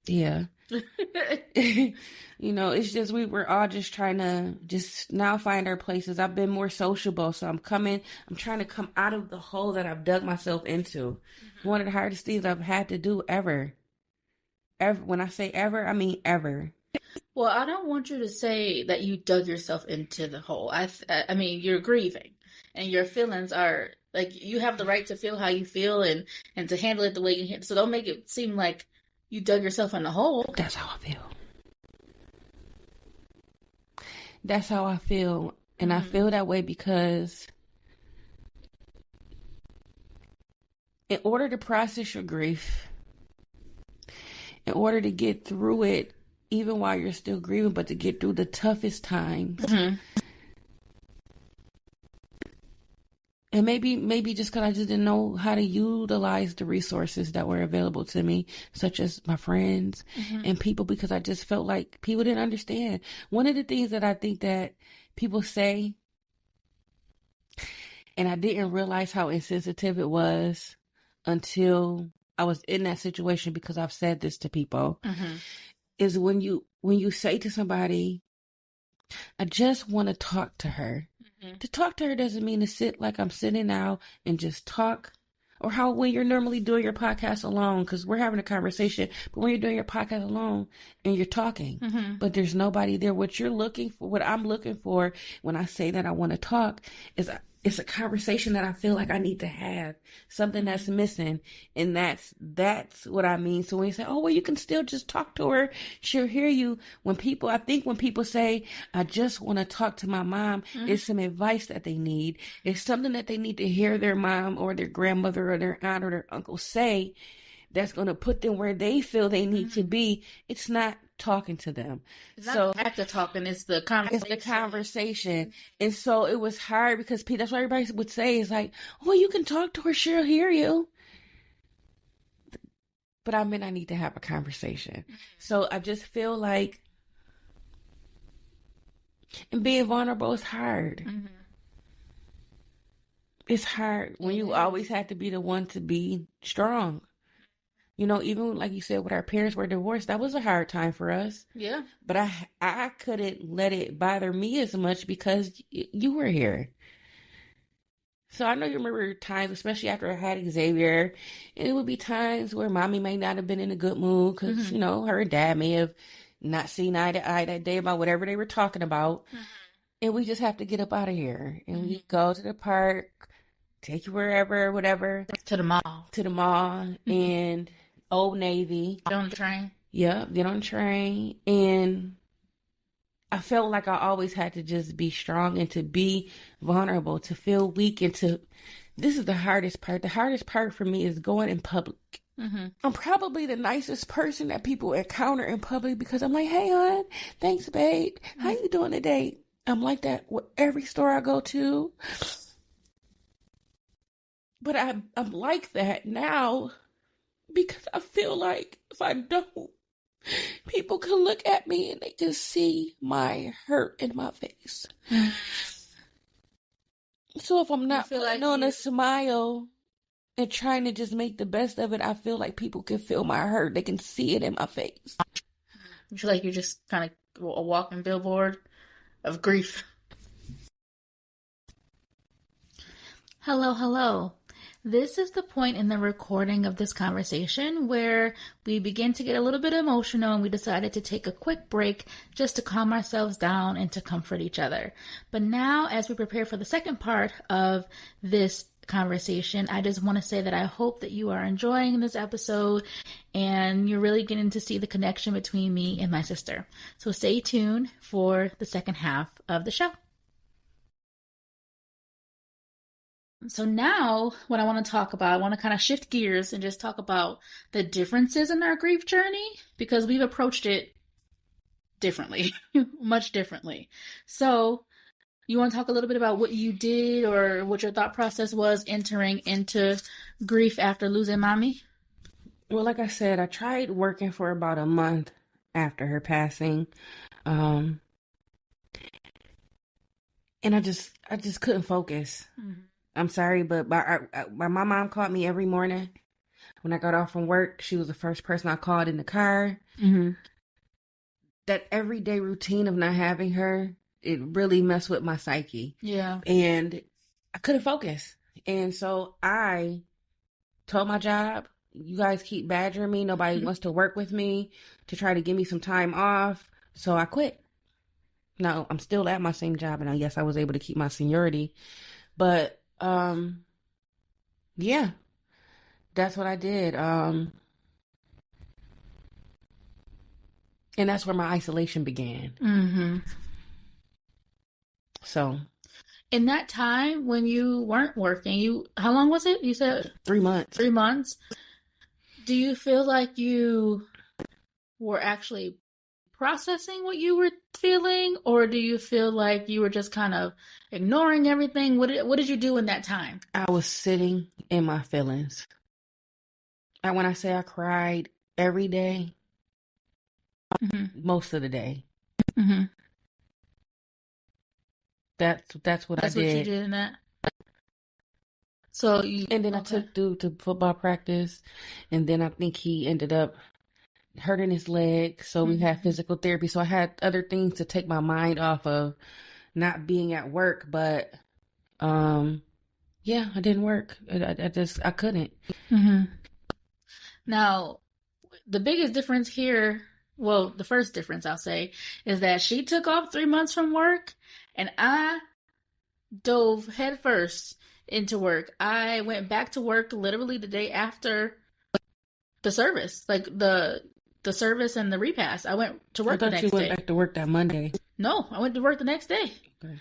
yeah. It's just we were all just trying to just now find our places. I've been more sociable, so I'm trying to come out of the hole that I've dug myself into. Mm-hmm. One of the hardest things I've had to do ever. Ever, when I say ever, I mean ever. Well, I don't want you to say that you dug yourself into the hole. I mean, you're grieving, and your feelings are like you have the right to feel how you feel and to handle it the way you handle. So don't make it seem like you dug yourself in the hole. That's how I feel. That's how I feel, and I feel that way because in order to process your grief, in order to get through it, even while you're still grieving, but to get through the toughest times. And maybe just because I just didn't know how to utilize the resources that were available to me, such as my friends and people, because I just felt like people didn't understand. One of the things that I think that people say, and I didn't realize how insensitive it was until I was in that situation, because I've said this to people, is when you say to somebody, I just want to talk to her. To talk to her doesn't mean to sit like I'm sitting now and just talk. Or how when you're normally doing your podcast alone, because we're having a conversation, but when you're doing your podcast alone and you're talking, but there's nobody there, what you're looking for, what I'm looking for when I say that I want to talk is it's a conversation that I feel like I need to have, something that's missing. And that's what I mean. So when you say, oh, well, you can still just talk to her, she'll hear you. When people say, I just want to talk to my mom, it's some advice that they need. It's something that they need to hear their mom or their grandmother or their aunt or their uncle say that's going to put them where they feel they need to be. It's not talking to them. It's not the act of talking, it's the conversation. It's the conversation. And so it was hard because that's what everybody would say is like, oh, you can talk to her, she'll hear you. But I mean, I need to have a conversation. So I just feel like, and being vulnerable is hard. It's hard when you always have to be the one to be strong. You know, even like you said, when our parents were divorced, that was a hard time for us. Yeah. But I couldn't let it bother me as much because you were here. So I know you remember times, especially after I had Xavier, and it would be times where mommy may not have been in a good mood because, you know, her and dad may have not seen eye to eye that day about whatever they were talking about. And we just have to get up out of here. And we go to the park, take you wherever, whatever. To the mall. To the mall and Old Navy. Get on the train. Yeah, get on the train. And I felt like I always had to just be strong and to be vulnerable, to feel weak, and this is the hardest part. The hardest part for me is going in public. I'm probably the nicest person that people encounter in public because I'm like, hey, hon, thanks, babe. How you doing today? I'm like that with every store I go to. But I'm like that now because I feel like if I don't, people can look at me and they can see my hurt in my face. So if I'm not putting on a smile and trying to just make the best of it, I feel like people can feel my hurt. They can see it in my face. You feel like you're just kind of a walking billboard of grief. Hello. This is the point in the recording of this conversation where we begin to get a little bit emotional and we decided to take a quick break just to calm ourselves down and to comfort each other. But now, as we prepare for the second part of this conversation, I just want to say that I hope that you are enjoying this episode and you're really getting to see the connection between me and my sister. So stay tuned for the second half of the show. So now what I want to talk about, I want to kind of shift gears and just talk about the differences in our grief journey because we've approached it differently, much differently. So you want to talk a little bit about what you did or what your thought process was entering into grief after losing mommy? Well, like I said, I tried working for about a month after her passing. And I just couldn't focus. I'm sorry, but my mom called me every morning when I got off from work. She was the first person I called in the car. That everyday routine of not having her, it really messed with my psyche. Yeah. And I couldn't focus. And so I told my job, you guys keep badgering me. Nobody wants to work with me to try to give me some time off. So I quit. Now, I'm still at my same job, and yes, I was able to keep my seniority. But, yeah, that's what I did. And that's where my isolation began. Mm-hmm. So, in that time when you weren't working, how long was it? You said 3 months. 3 months. Do you feel like you were actually processing what you were feeling, or do you feel like you were just kind of ignoring everything? What did you do in that time? I was sitting in my feelings. And when I say I cried every day, most of the day. Mm-hmm. That's what I did. That's what you did in that. So and then I took dude to football practice, and then I think he ended up hurting his leg, so we had physical therapy. So I had other things to take my mind off of not being at work, but yeah, I didn't work. I couldn't. Mm-hmm. Now, the biggest difference here, well, the first difference I'll say, is that she took off 3 months from work, and I dove headfirst into work. I went back to work literally the day after the service, like the service and the repast. I went to work the next day. I thought you went back to work that Monday. No, I went to work the next day. Okay.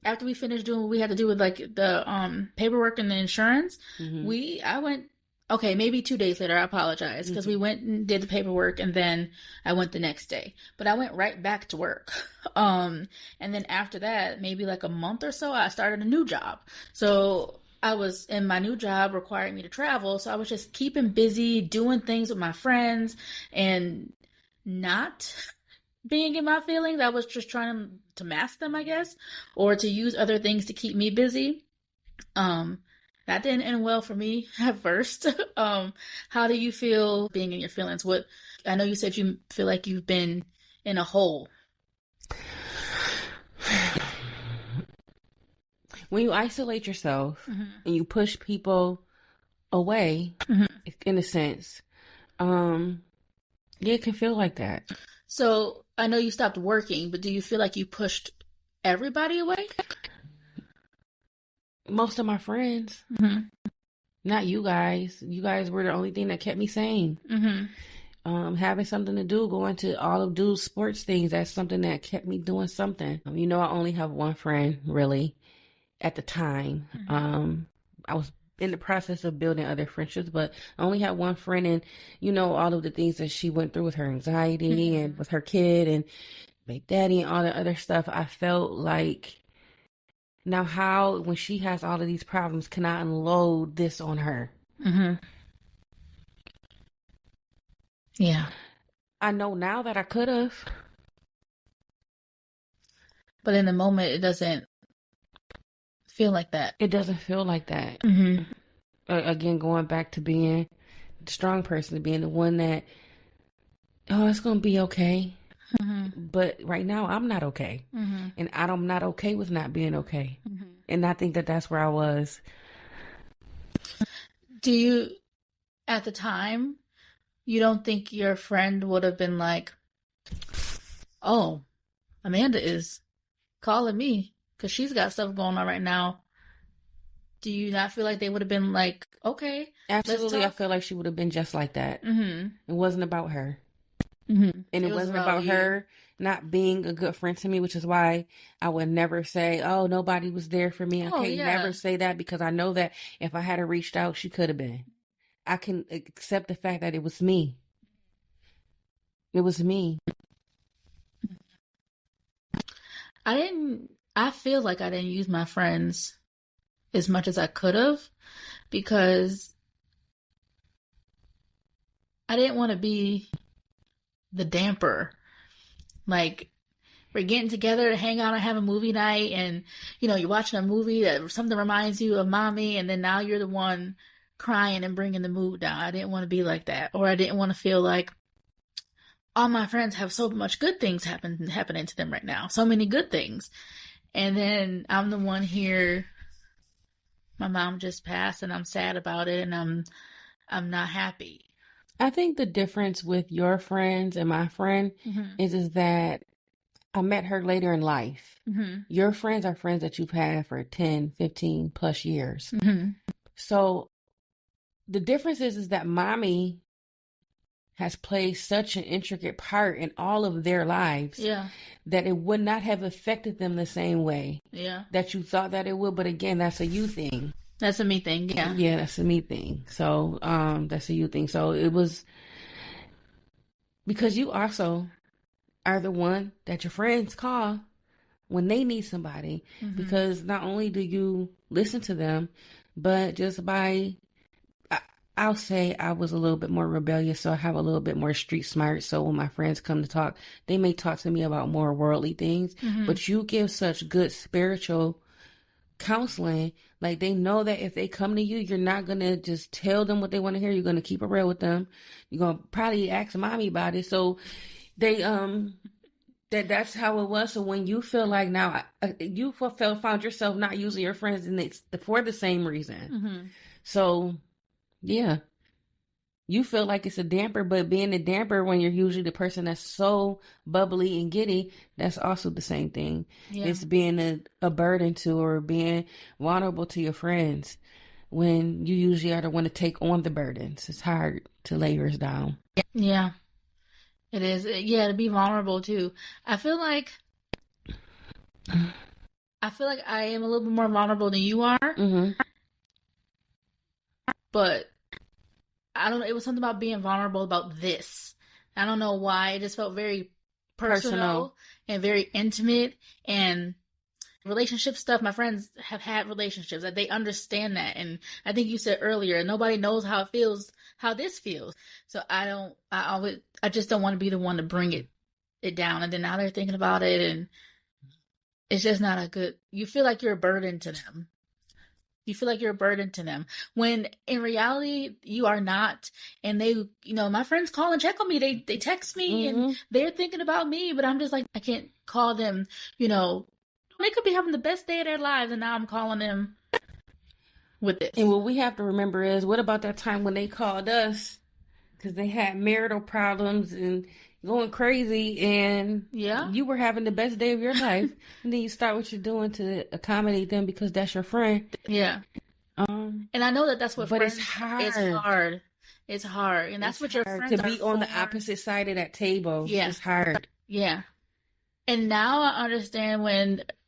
After we finished doing what we had to do with like the paperwork and the insurance, I went. Okay, maybe 2 days later. I apologize because we went and did the paperwork, and then I went the next day. But I went right back to work. And then after that, maybe like a month or so, I started a new job. So I was in my new job requiring me to travel. So I was just keeping busy, doing things with my friends, and not being in my feelings. I was just trying to mask them, I guess, or to use other things to keep me busy. That didn't end well for me at first. How do you feel being in your feelings? I know you said you feel like you've been in a hole. When you isolate yourself and you push people away, in a sense, yeah, it can feel like that. So I know you stopped working, but do you feel like you pushed everybody away? Most of my friends, not you guys. You guys were the only thing that kept me sane. Having something to do, going to all of dude's sports things, that's something that kept me doing something. I only have one friend, really, at the time. I was in the process of building other friendships, but I only had one friend, and all of the things that she went through with her anxiety and with her kid and my daddy and all the other stuff, I felt like, now how, when she has all of these problems, can I unload this on her? Yeah. I know now that I could have. But in the moment, it doesn't feel like that. It doesn't feel like that. Again, going back to being the strong person, being the one that, it's going to be okay. But right now, I'm not okay. And I'm not okay with not being okay. And I think that that's where I was. Do you, at the time, you don't think your friend would have been like, oh, Amanda is calling me because she's got stuff going on right now? Do you not feel like they would have been like, okay, absolutely? I feel like she would have been just like that. It wasn't about her. And it wasn't about her not being a good friend to me, which is why I would never say, oh, nobody was there for me. I can't never say that, because I know that if I had reached out, she could have been. I can accept the fact that it was me. It was me. I feel like I didn't use my friends as much as I could have, because I didn't want to be the damper. Like, we're getting together to hang out and have a movie night, and you're watching a movie that something reminds you of mommy, and then now you're the one crying and bringing the mood down. I didn't want to be like that. Or I didn't want to feel like all my friends have so much good things happening to them right now, so many good things, and then I'm the one here. My mom just passed, and I'm sad about it, and I'm not happy. I think the difference with your friends and my friend is that I met her later in life. Your friends are friends that you've had for 10, 15 plus years. So the difference is that mommy has played such an intricate part in all of their lives that it would not have affected them the same way that you thought that it would. But again, that's a you thing. That's a me thing. Yeah. Yeah, that's a me thing. So that's a you thing. So it was because you also are the one that your friends call when they need somebody, because not only do you listen to them, but just I'll say I was a little bit more rebellious, so I have a little bit more street smart. So when my friends come to talk, they may talk to me about more worldly things, but you give such good spiritual counseling. Like, they know that if they come to you, you're not going to just tell them what they want to hear. You're going to keep it real with them. You're going to probably ask mommy about it. So they, that's how it was. So when you feel like now you found yourself not using your friends, and it's for the same reason. So yeah, you feel like it's a damper, but being a damper when you're usually the person that's so bubbly and giddy, that's also the same thing. It's being a burden to, or being vulnerable to your friends when you usually are the one to take on the burdens. It's hard to lay yours down. Yeah, it is. Yeah, to be vulnerable too. I feel like I am a little bit more vulnerable than you are. But I don't know. It was something about being vulnerable about this. I don't know why. It just felt very personal and very intimate. And relationship stuff, my friends have had relationships, that they understand that. And I think you said earlier, nobody knows how it feels, how this feels. So I just don't want to be the one to bring it down. And then now they're thinking about it, and it's just not a good, you feel like you're a burden to them. You feel like you're a burden to them, when in reality you are not. And they, my friends call and check on me. They text me and they're thinking about me, but I'm just like, I can't call them, they could be having the best day of their lives, and now I'm calling them with this. And what we have to remember is, what about that time when they called us because they had marital problems and going crazy, and you were having the best day of your life, and then you start what you're doing to accommodate them because that's your friend. And I know that's what but friends, it's hard. It's hard. And that's what your friends to be on the opposite side of that table. It's hard. And now I understand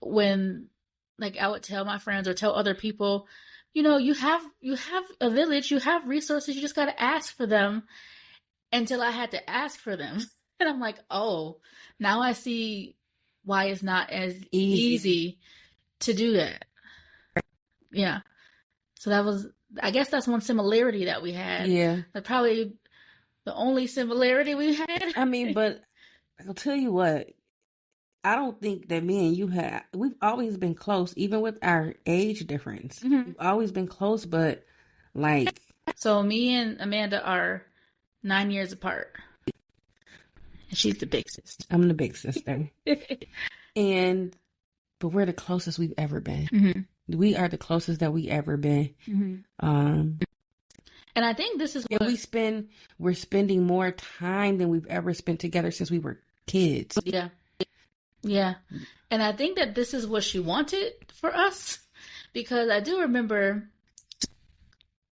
when like I would tell my friends or tell other people, you have a village, you have resources, you just got to ask for them, until I had to ask for them. And I'm like, oh, now I see why it's not as easy to do that. Yeah. So I guess that's one similarity that we had. Yeah. That's probably the only similarity we had. I mean, but I'll tell you what, I don't think that me and you we've always been close, even with our age difference. We've always been close, but like. So me and Amanda are 9 years apart. And she's the big sister. I'm the big sister. But we're the closest we've ever been. We are the closest that we ever been. And I think this is what we're spending more time than we've ever spent together since we were kids. Yeah. And I think that this is what she wanted for us, because I do remember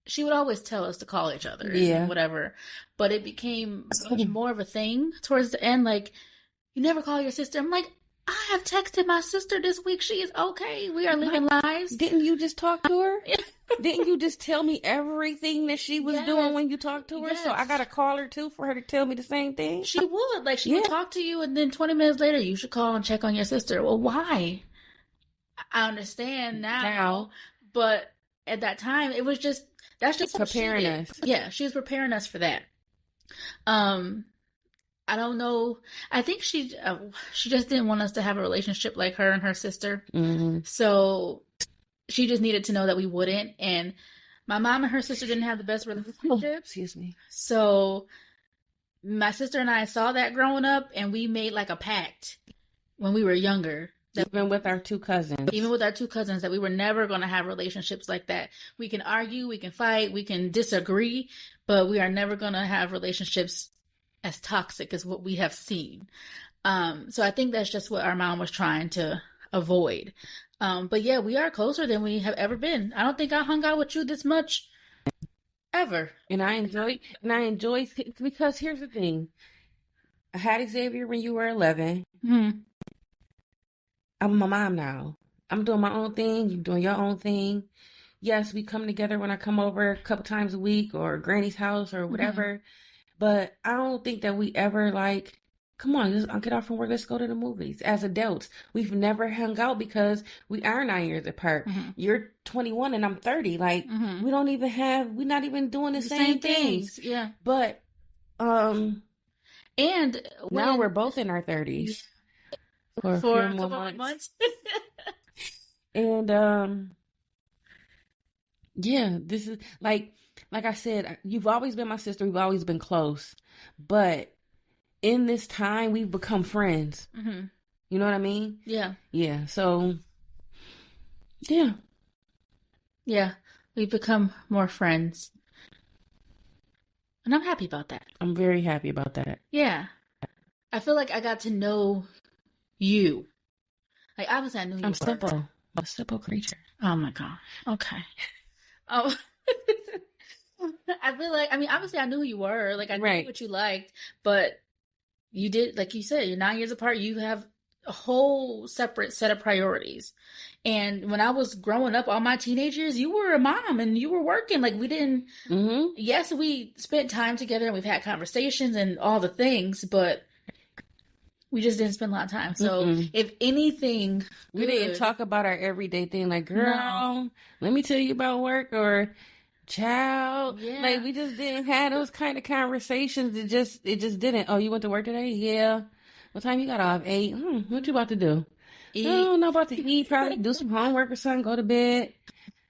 she would always tell us to call each other and whatever, but it became much more of a thing towards the end. Like, you never call your sister. I'm like, I have texted my sister this week. She is okay. We are living lives. Didn't you just talk to her? Didn't you just tell me everything that she was doing when you talked to her? So I got to call her too for her to tell me the same thing? She would. Like, she would talk to you, and then 20 minutes later, you should call and check on your sister. Well, why? I understand now. But at that time, it was just, that's just preparing us. Yeah, she was preparing us for that. I don't know. I think she just didn't want us to have a relationship like her and her sister. So she just needed to know that we wouldn't. And my mom and her sister didn't have the best relationship. Excuse me. So my sister and I saw that growing up, and we made like a pact when we were younger Even with our two cousins. Even with our two cousins, that we were never going to have relationships like that. We can argue, we can fight, we can disagree, but we are never going to have relationships as toxic as what we have seen. So I think that's just what our mom was trying to avoid. But yeah, we are closer than we have ever been. I don't think I hung out with you this much ever. And I enjoy because here's the thing. I had Xavier when you were 11. Mm-hmm. I'm a mom now. I'm doing my own thing. You're doing your own thing. Yes, we come together when I come over a couple times a week or Granny's house or whatever. Mm-hmm. But I don't think that we ever like, come on, I'll get off from work. Let's go to the movies. As adults, we've never hung out because we are 9 years apart. Mm-hmm. You're 21 and I'm 30. Like, mm-hmm. we're not even doing the same things. Yeah. But, and now we're both in our 30s. For a couple of months. And yeah, this is like I said, you've always been my sister. We've always been close, but in this time, we've become friends. Mm-hmm. You know what I mean? Yeah. Yeah. So, yeah. Yeah, we've become more friends, and I'm happy about that. I'm very happy about that. Yeah, I feel like I got to know you. Like, obviously I knew you I'm were. simple. I'm a simple creature. Oh my God. Okay. Oh, I feel like, I mean, obviously I knew who you were. Like, I knew what you liked, but you did, like you said, you're 9 years apart. You have a whole separate set of priorities. And when I was growing up, all my teenage years, you were a mom and you were working. Like, we didn't, mm-hmm. Yes, we spent time together and we've had conversations and all the things, but we just didn't spend a lot of time. So, if anything, we didn't talk about our everyday thing. Like, girl, let me tell you about work, or child. Yeah. Like, we just didn't have those kind of conversations. It just didn't. Oh, you went to work today? Yeah. What time you got off? 8. What you about to do? Eat. I don't know, about to eat. Probably do some homework or something. Go to bed.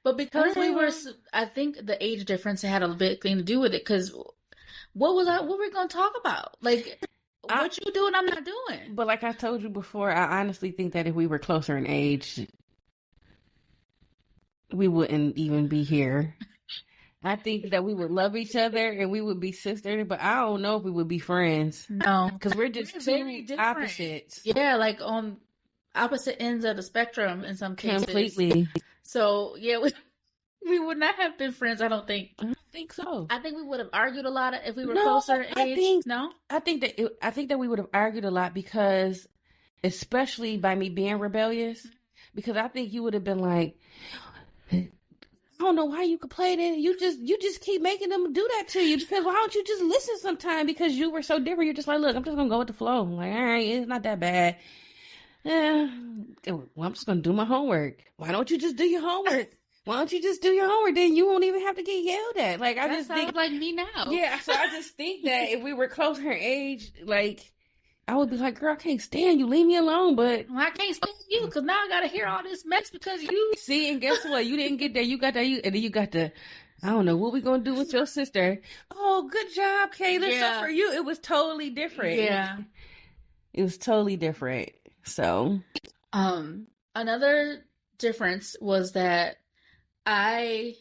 But because we were, I think the age difference had a big thing to do with it. Because what were we going to talk about? Like, what you doing, I'm not doing. But like I told you before, I honestly think that if we were closer in age, we wouldn't even be here. I think that we would love each other and we would be sisters, but I don't know if we would be friends. No. Because we're just two opposites. Yeah, like on opposite ends of the spectrum in some cases. Completely. So, yeah, we would not have been friends, I don't think. I don't think so. I think we would have argued a lot if we were closer in age. I think that we would have argued a lot because, especially by me being rebellious, because I think you would have been like, I don't know why you could play that. You just keep making them do that to you, because why don't you just listen sometime? Because you were so different. You're just like, look, I'm just gonna go with the flow. I'm like, all right, it's not that bad. Well, I'm just gonna do my homework. Why don't you just do your homework? Why don't you just do your homework? Then you won't even have to get yelled at. Like, I just think like me now. Yeah, so I just think that if we were closer in age, like, I would be like, girl, I can't stand you. Leave me alone. But I can't stand you because now I got to hear all this mess because you. See, and guess what? You didn't get that. You got that. And then you got the, I don't know, what we going to do with your sister? Oh, good job, Kayla. Yeah. So for you, it was totally different. Yeah. It was totally different. So. Another difference was that I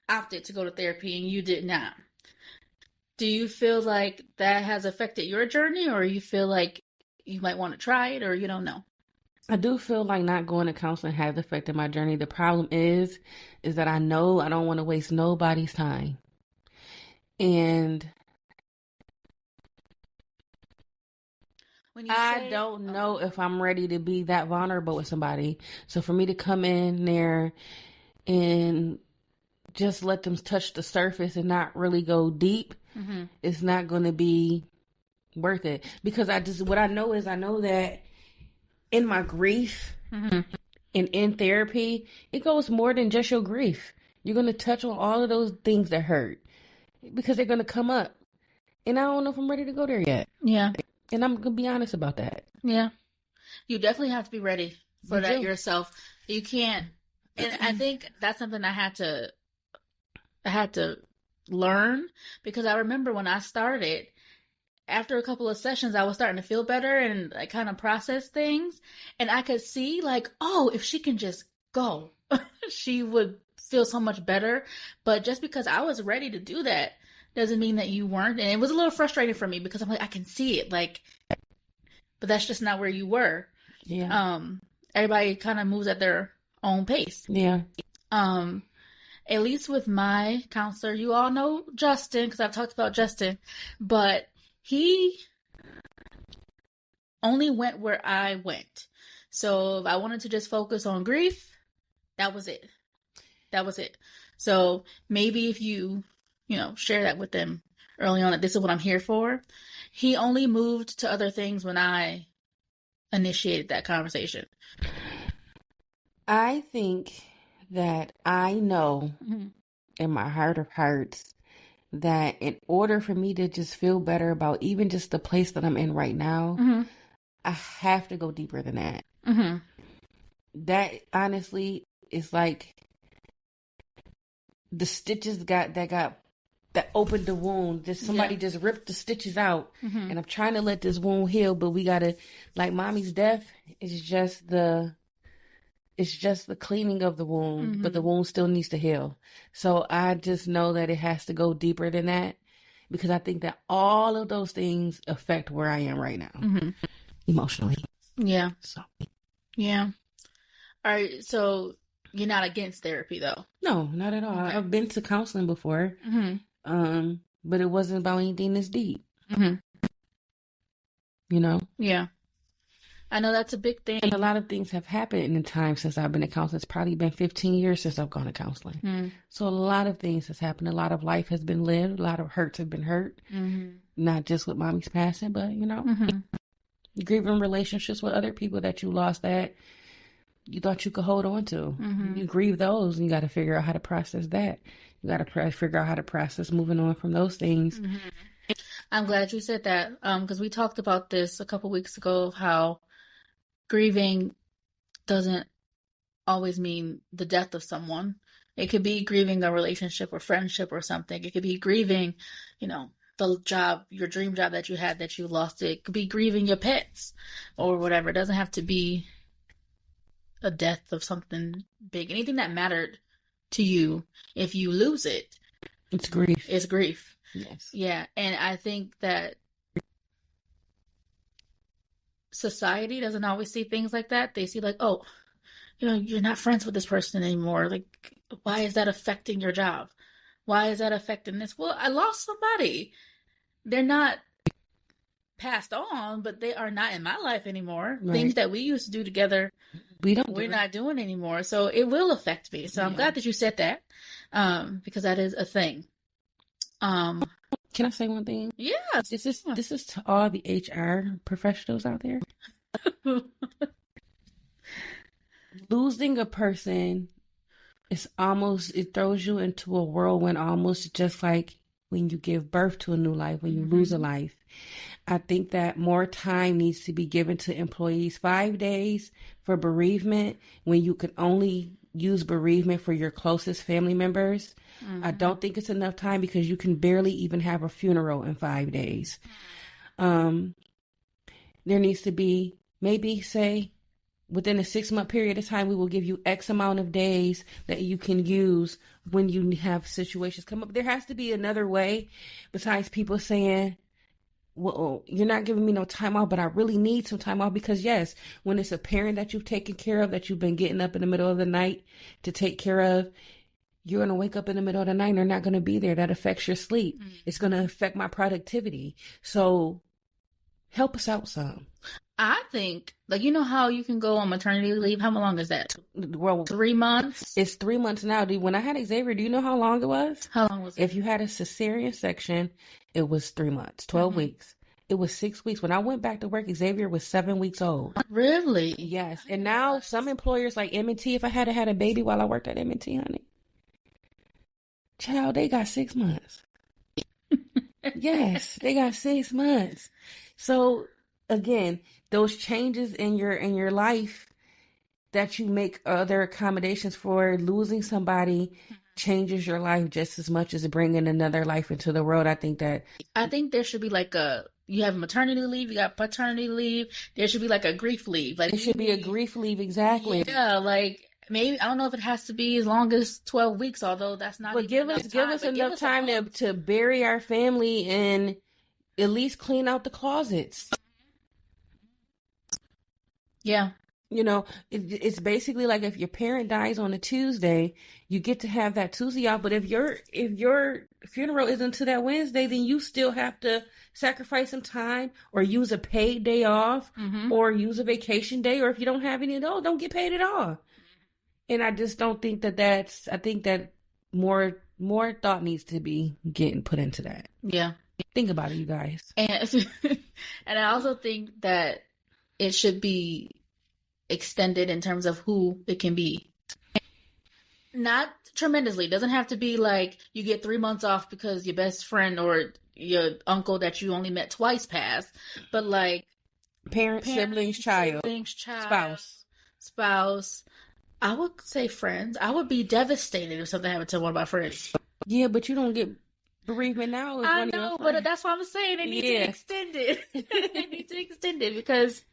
opted to go to therapy and you did not. Do you feel like that has affected your journey, or you feel like you might want to try it, or you don't know? I do feel like not going to counseling has affected my journey. The problem is that I know I don't want to waste nobody's time. And I don't know if I'm ready to be that vulnerable with somebody. So for me to come in there and just let them touch the surface and not really go deep, it's not going to be worth it. Because what I know is I know that in my grief and in therapy, it goes more than just your grief. You're going to touch on all of those things that hurt because they're going to come up. And I don't know if I'm ready to go there yet. Yeah. And I'm going to be honest about that. Yeah. You definitely have to be ready for that yourself. You can't. And I think that's something I had to learn, because I remember when I started, after a couple of sessions, I was starting to feel better and I kind of process things. And I could see, like, oh, if she can just go, she would feel so much better. But just because I was ready to do that doesn't mean that you weren't. And it was a little frustrating for me because I'm like, I can see it, like, but that's just not where you were. Yeah. Everybody kind of moves at their own pace. Yeah. At least with my counselor, you all know Justin because I've talked about Justin, but he only went where I went. So if I wanted to just focus on grief, that was it. That was it. So maybe if you share that with them early on that this is what I'm here for. He only moved to other things when I initiated that conversation. I think that I know in my heart of hearts that in order for me to just feel better about even just the place that I'm in right now, I have to go deeper than that. That honestly is like the stitches that opened the wound. Just somebody just ripped the stitches out, and I'm trying to let this wound heal, but we gotta, like, mommy's death is just the cleaning of the wound, but the wound still needs to heal. So I just know that it has to go deeper than that, because I think that all of those things affect where I am right now, emotionally. Yeah. So. Yeah. All right. So you're not against therapy, though? No, not at all. Okay. I've been to counseling before, but it wasn't about anything this deep. You know? Yeah. I know that's a big thing. And a lot of things have happened in the time since I've been in counseling. It's probably been 15 years since I've gone to counseling. So a lot of things has happened. A lot of life has been lived. A lot of hurts have been hurt. Not just with mommy's passing, but, grieving relationships with other people that you lost that you thought you could hold on to. You grieve those, and you got to figure out how to process that. You got to figure out how to process moving on from those things. I'm glad you said that, because we talked about this a couple weeks ago, of how grieving doesn't always mean the death of someone. It could be grieving a relationship or friendship or something. It could be grieving, the job, your dream job that you had that you lost. It could be grieving your pets or whatever. It doesn't have to be a death of something big. Anything that mattered to you, if you lose it, it's grief. It's grief. Yes. Yeah. And I think that society doesn't always see things like that. They see like, oh, you're not friends with this person anymore. Like, why is that affecting your job? Why is that affecting this? Well, I lost somebody. They're not passed on, but they are not in my life anymore. Right. Things that we used to do together, we're not doing anymore. So it will affect me. So I'm glad that you said that, because that is a thing. Can I say one thing? Yeah. This is to all the HR professionals out there. Losing a person it throws you into a whirlwind, almost just like when you give birth to a new life, when you lose a life. I think that more time needs to be given to employees. 5 days for bereavement, when you can only use bereavement for your closest family members. I don't think it's enough time, because you can barely even have a funeral in 5 days. There needs to be, maybe say, within a 6-month period of time, we will give you X amount of days that you can use when you have situations come up. There has to be another way besides people saying, well, you're not giving me no time off, but I really need some time off. Because yes, when it's a parent that you've taken care of, that you've been getting up in the middle of the night to take care of, you're going to wake up in the middle of the night and they're not going to be there. That affects your sleep. It's going to affect my productivity. So help us out some. I think, like, how you can go on maternity leave? How long is that? Well, 3 months? It's 3 months now. When I had Xavier, do you know how long it was? How long was it? If you had a cesarean section, it was 3 months, 12 weeks. It was 6 weeks. When I went back to work, Xavier was 7 weeks old. Really? Yes. And now some employers like M&T, if I had had a baby while I worked at M&T, honey, child, they got 6 months. Yes, they got 6 months. So again, those changes in your life that you make other accommodations for, losing somebody changes your life just as much as bringing another life into the world. I think there should be like a you have maternity leave, you got paternity leave. There should be like a grief leave. Like it should be a grief leave, exactly. Yeah, like maybe I don't know if it has to be as long as 12 weeks, although that's not. But give us enough time to bury our family and at least clean out the closets. Yeah. You know, it's basically like if your parent dies on a Tuesday, you get to have that Tuesday off. But if your funeral isn't until that Wednesday, then you still have to sacrifice some time or use a paid day off or use a vacation day. Or if you don't have any at all, don't get paid at all. And I just don't think that's, I think that more thought needs to be getting put into that. Yeah. Think about it, you guys. And I also think that it should be extended in terms of who it can be. Not tremendously. It doesn't have to be like you get 3 months off because your best friend or your uncle that you only met twice passed, but like parents, siblings, child, spouse. I would say friends. I would be devastated if something happened to one of my friends. Yeah, but you don't get bereavement now. I know, but that's what I'm saying. They need to extend it. They need to extend it because,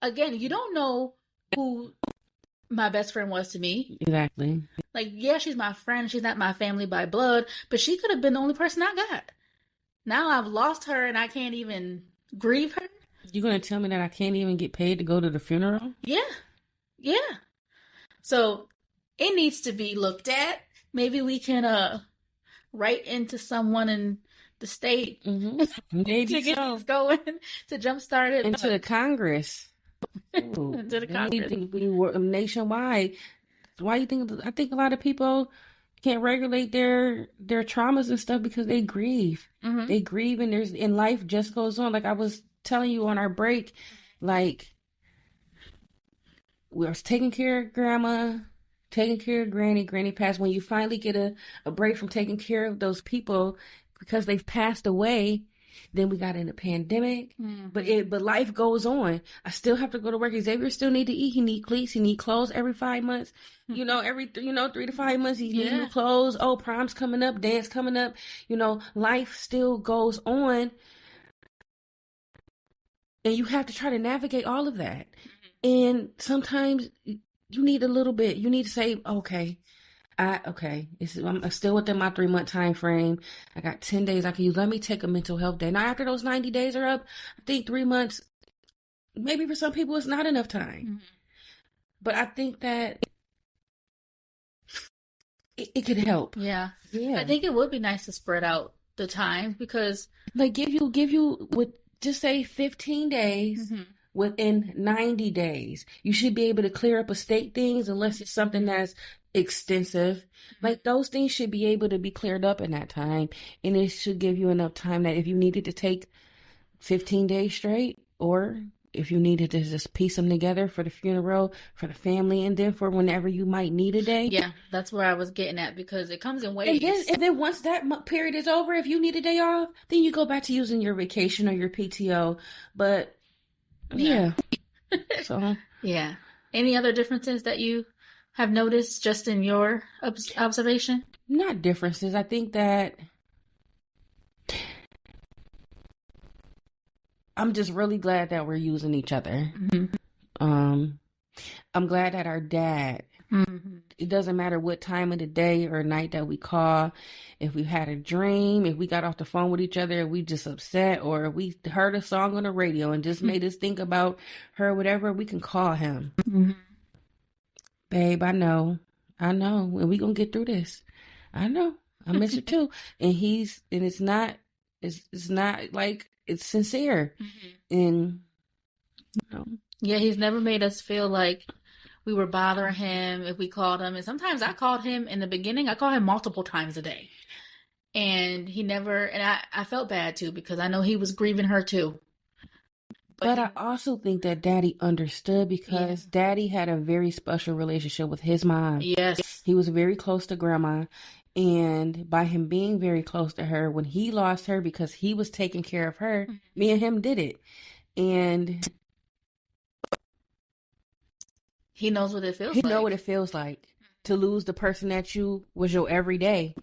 again, you don't know who my best friend was to me. Exactly. Like, yeah, she's my friend. She's not my family by blood, but she could have been the only person I got. Now I've lost her and I can't even grieve her. You're going to tell me that I can't even get paid to go to the funeral? Yeah. Yeah. So it needs to be looked at. Maybe we can write into someone in the state Maybe to get this going, to jumpstart it. Into the Congress. Into the Congress. Need to be nationwide. Why you think? I think a lot of people can't regulate their traumas and stuff because they grieve. They grieve, and life just goes on. Like I was telling you on our break, like we was taking care of grandma, taking care of granny passed. When you finally get a break from taking care of those people because they've passed away, then we got in a pandemic. But life goes on. I still have to go to work. Xavier still need to eat. He need cleats. He need clothes every 5 months. Every 3 to 5 months he needs new clothes. Oh, prom's coming up, dance coming up. Life still goes on. And you have to try to navigate all of that. And sometimes you need a little bit. You need to say, okay, I'm still within my 3-month time frame. I got 10 days I can use. Let me take a mental health day. Now, after those 90 days are up, I think 3 months, maybe for some people, it's not enough time. But I think that it could help. Yeah. I think it would be nice to spread out the time because, like, give you with just say 15 days. Within 90 days, you should be able to clear up estate things unless it's something that's extensive. Like those things should be able to be cleared up in that time. And it should give you enough time that if you needed to take 15 days straight, or if you needed to just piece them together for the funeral, for the family, and then for whenever you might need a day. Yeah, that's where I was getting at because it comes in waves. And then once that period is over, if you need a day off, then you go back to using your vacation or your PTO. But yeah. So yeah. Any other differences that you have noticed just in your observation? Not differences. I think that I'm just really glad that we're using each other. I'm glad that our dad, it doesn't matter what time of the day or night that we call, if we had a dream, if we got off the phone with each other, we just upset, or we heard a song on the radio and just made us think about her, whatever, we can call him. Babe, I know, and we gonna get through this. I know, I miss her too. And it's not like, it's sincere. And, yeah, he's never made us feel like we were bothering him if we called him. And sometimes I called him in the beginning. I called him multiple times a day. And he never, and I felt bad too because I know he was grieving her too. But I also think that Daddy understood because Daddy had a very special relationship with his mom. Yes. He was very close to Grandma. And by him being very close to her, when he lost her because he was taking care of her, me and him did it. And he knows what it feels like. He knows what it feels like to lose the person that was your everyday.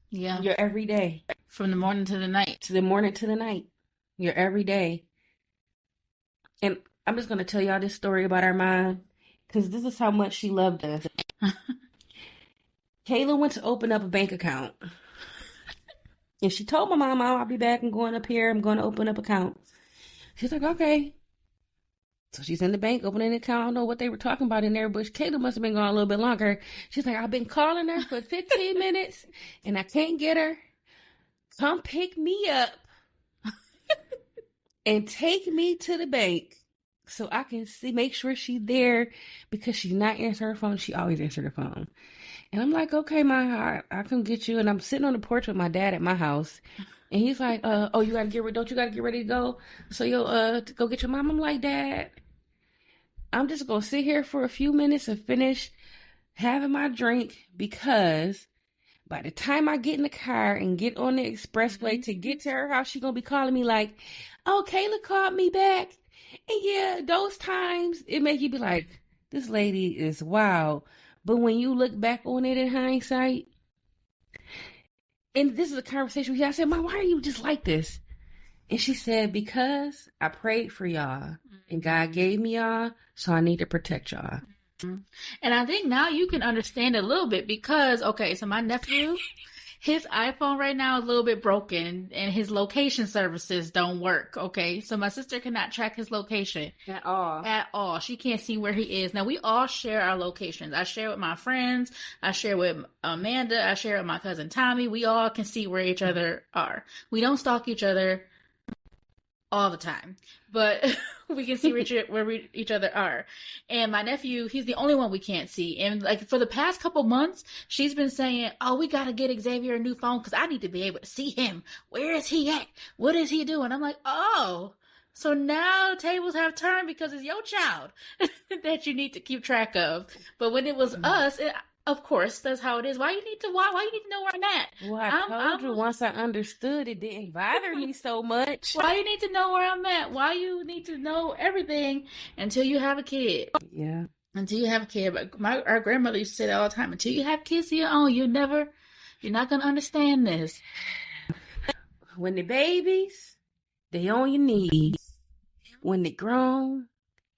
Yeah. Your everyday. From the morning to the night. To the morning to the night. Your every day. And I'm just going to tell y'all this story about our mom, because this is how much she loved us. Kayla went to open up a bank account. And she told my mom, I'll be back. I'm going up here. I'm going to open up an account. She's like, okay. So she's in the bank opening an account. I don't know what they were talking about in there, but Kayla must have been gone a little bit longer. She's like, I've been calling her for 15 minutes and I can't get her. Come pick me up and take me to the bank so I can make sure she's there, because she's not answering her phone. She always answers her phone. And I'm like, okay, I come get you. And I'm sitting on the porch with my dad at my house. And he's like, oh, you gotta don't you gotta get ready to go? So you'll go get your mom? I'm like, Dad, I'm just gonna sit here for a few minutes and finish having my drink, because by the time I get in the car and get on the expressway to get to her house, she's gonna be calling me like, oh, Kayla called me back. And yeah, those times it make you be like, this lady is wild. But when you look back on it in hindsight, and this is a conversation we had, I said, Mom, why are you just like this? And she said, because I prayed for y'all and God gave me y'all, so I need to protect y'all. And I think now you can understand a little bit, because, okay, so my nephew, his iPhone right now is a little bit broken and his location services don't work, okay? So my sister cannot track his location. At all. At all. She can't see where he is. Now, we all share our locations. I share with my friends. I share with Amanda. I share with my cousin Tommy. We all can see where each other are. We don't stalk each other all the time, but we can see where each other are. And my nephew, he's the only one we can't see. And like for the past couple months, she's been saying, oh, we got to get Xavier a new phone because I need to be able to see him. Where is he at? What is he doing? I'm like, oh, so now tables have turned because it's your child that you need to keep track of. But when it was us, of course, that's how it is. Why you need to know where I'm at? Well, I told you once I understood, it didn't bother me so much. Why you need to know where I'm at? Why you need to know everything until you have a kid? Yeah. Until you have a kid. But our grandmother used to say that all the time. Until you have kids of your own, you're not going to understand this. When they're babies, they on your knees. When they're grown,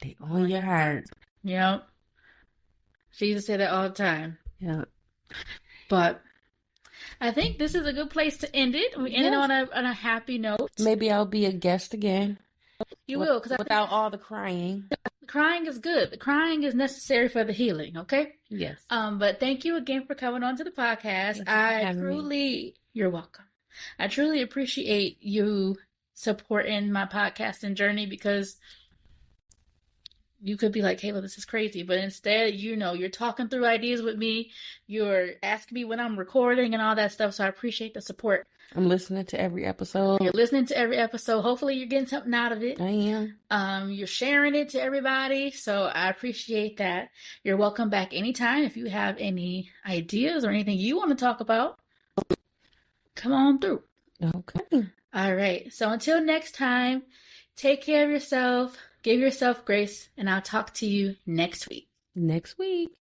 they on your heart. Yep. She used to say that all the time. Yeah. But I think this is a good place to end it. We ended on a happy note. Maybe I'll be a guest again. You will, because without all the crying. Crying is good. The crying is necessary for the healing. Okay. Yes. But thank you again for coming on to the podcast. You're welcome. I truly appreciate you supporting my podcasting journey, because you could be like, Kayla, this is crazy. But instead, you're talking through ideas with me. You're asking me when I'm recording and all that stuff. So I appreciate the support. I'm listening to every episode. You're listening to every episode. Hopefully you're getting something out of it. I am. You're sharing it to everybody. So I appreciate that. You're welcome back anytime. If you have any ideas or anything you want to talk about, come on through. Okay. All right. So until next time, take care of yourself. Give yourself grace, and I'll talk to you next week. Next week.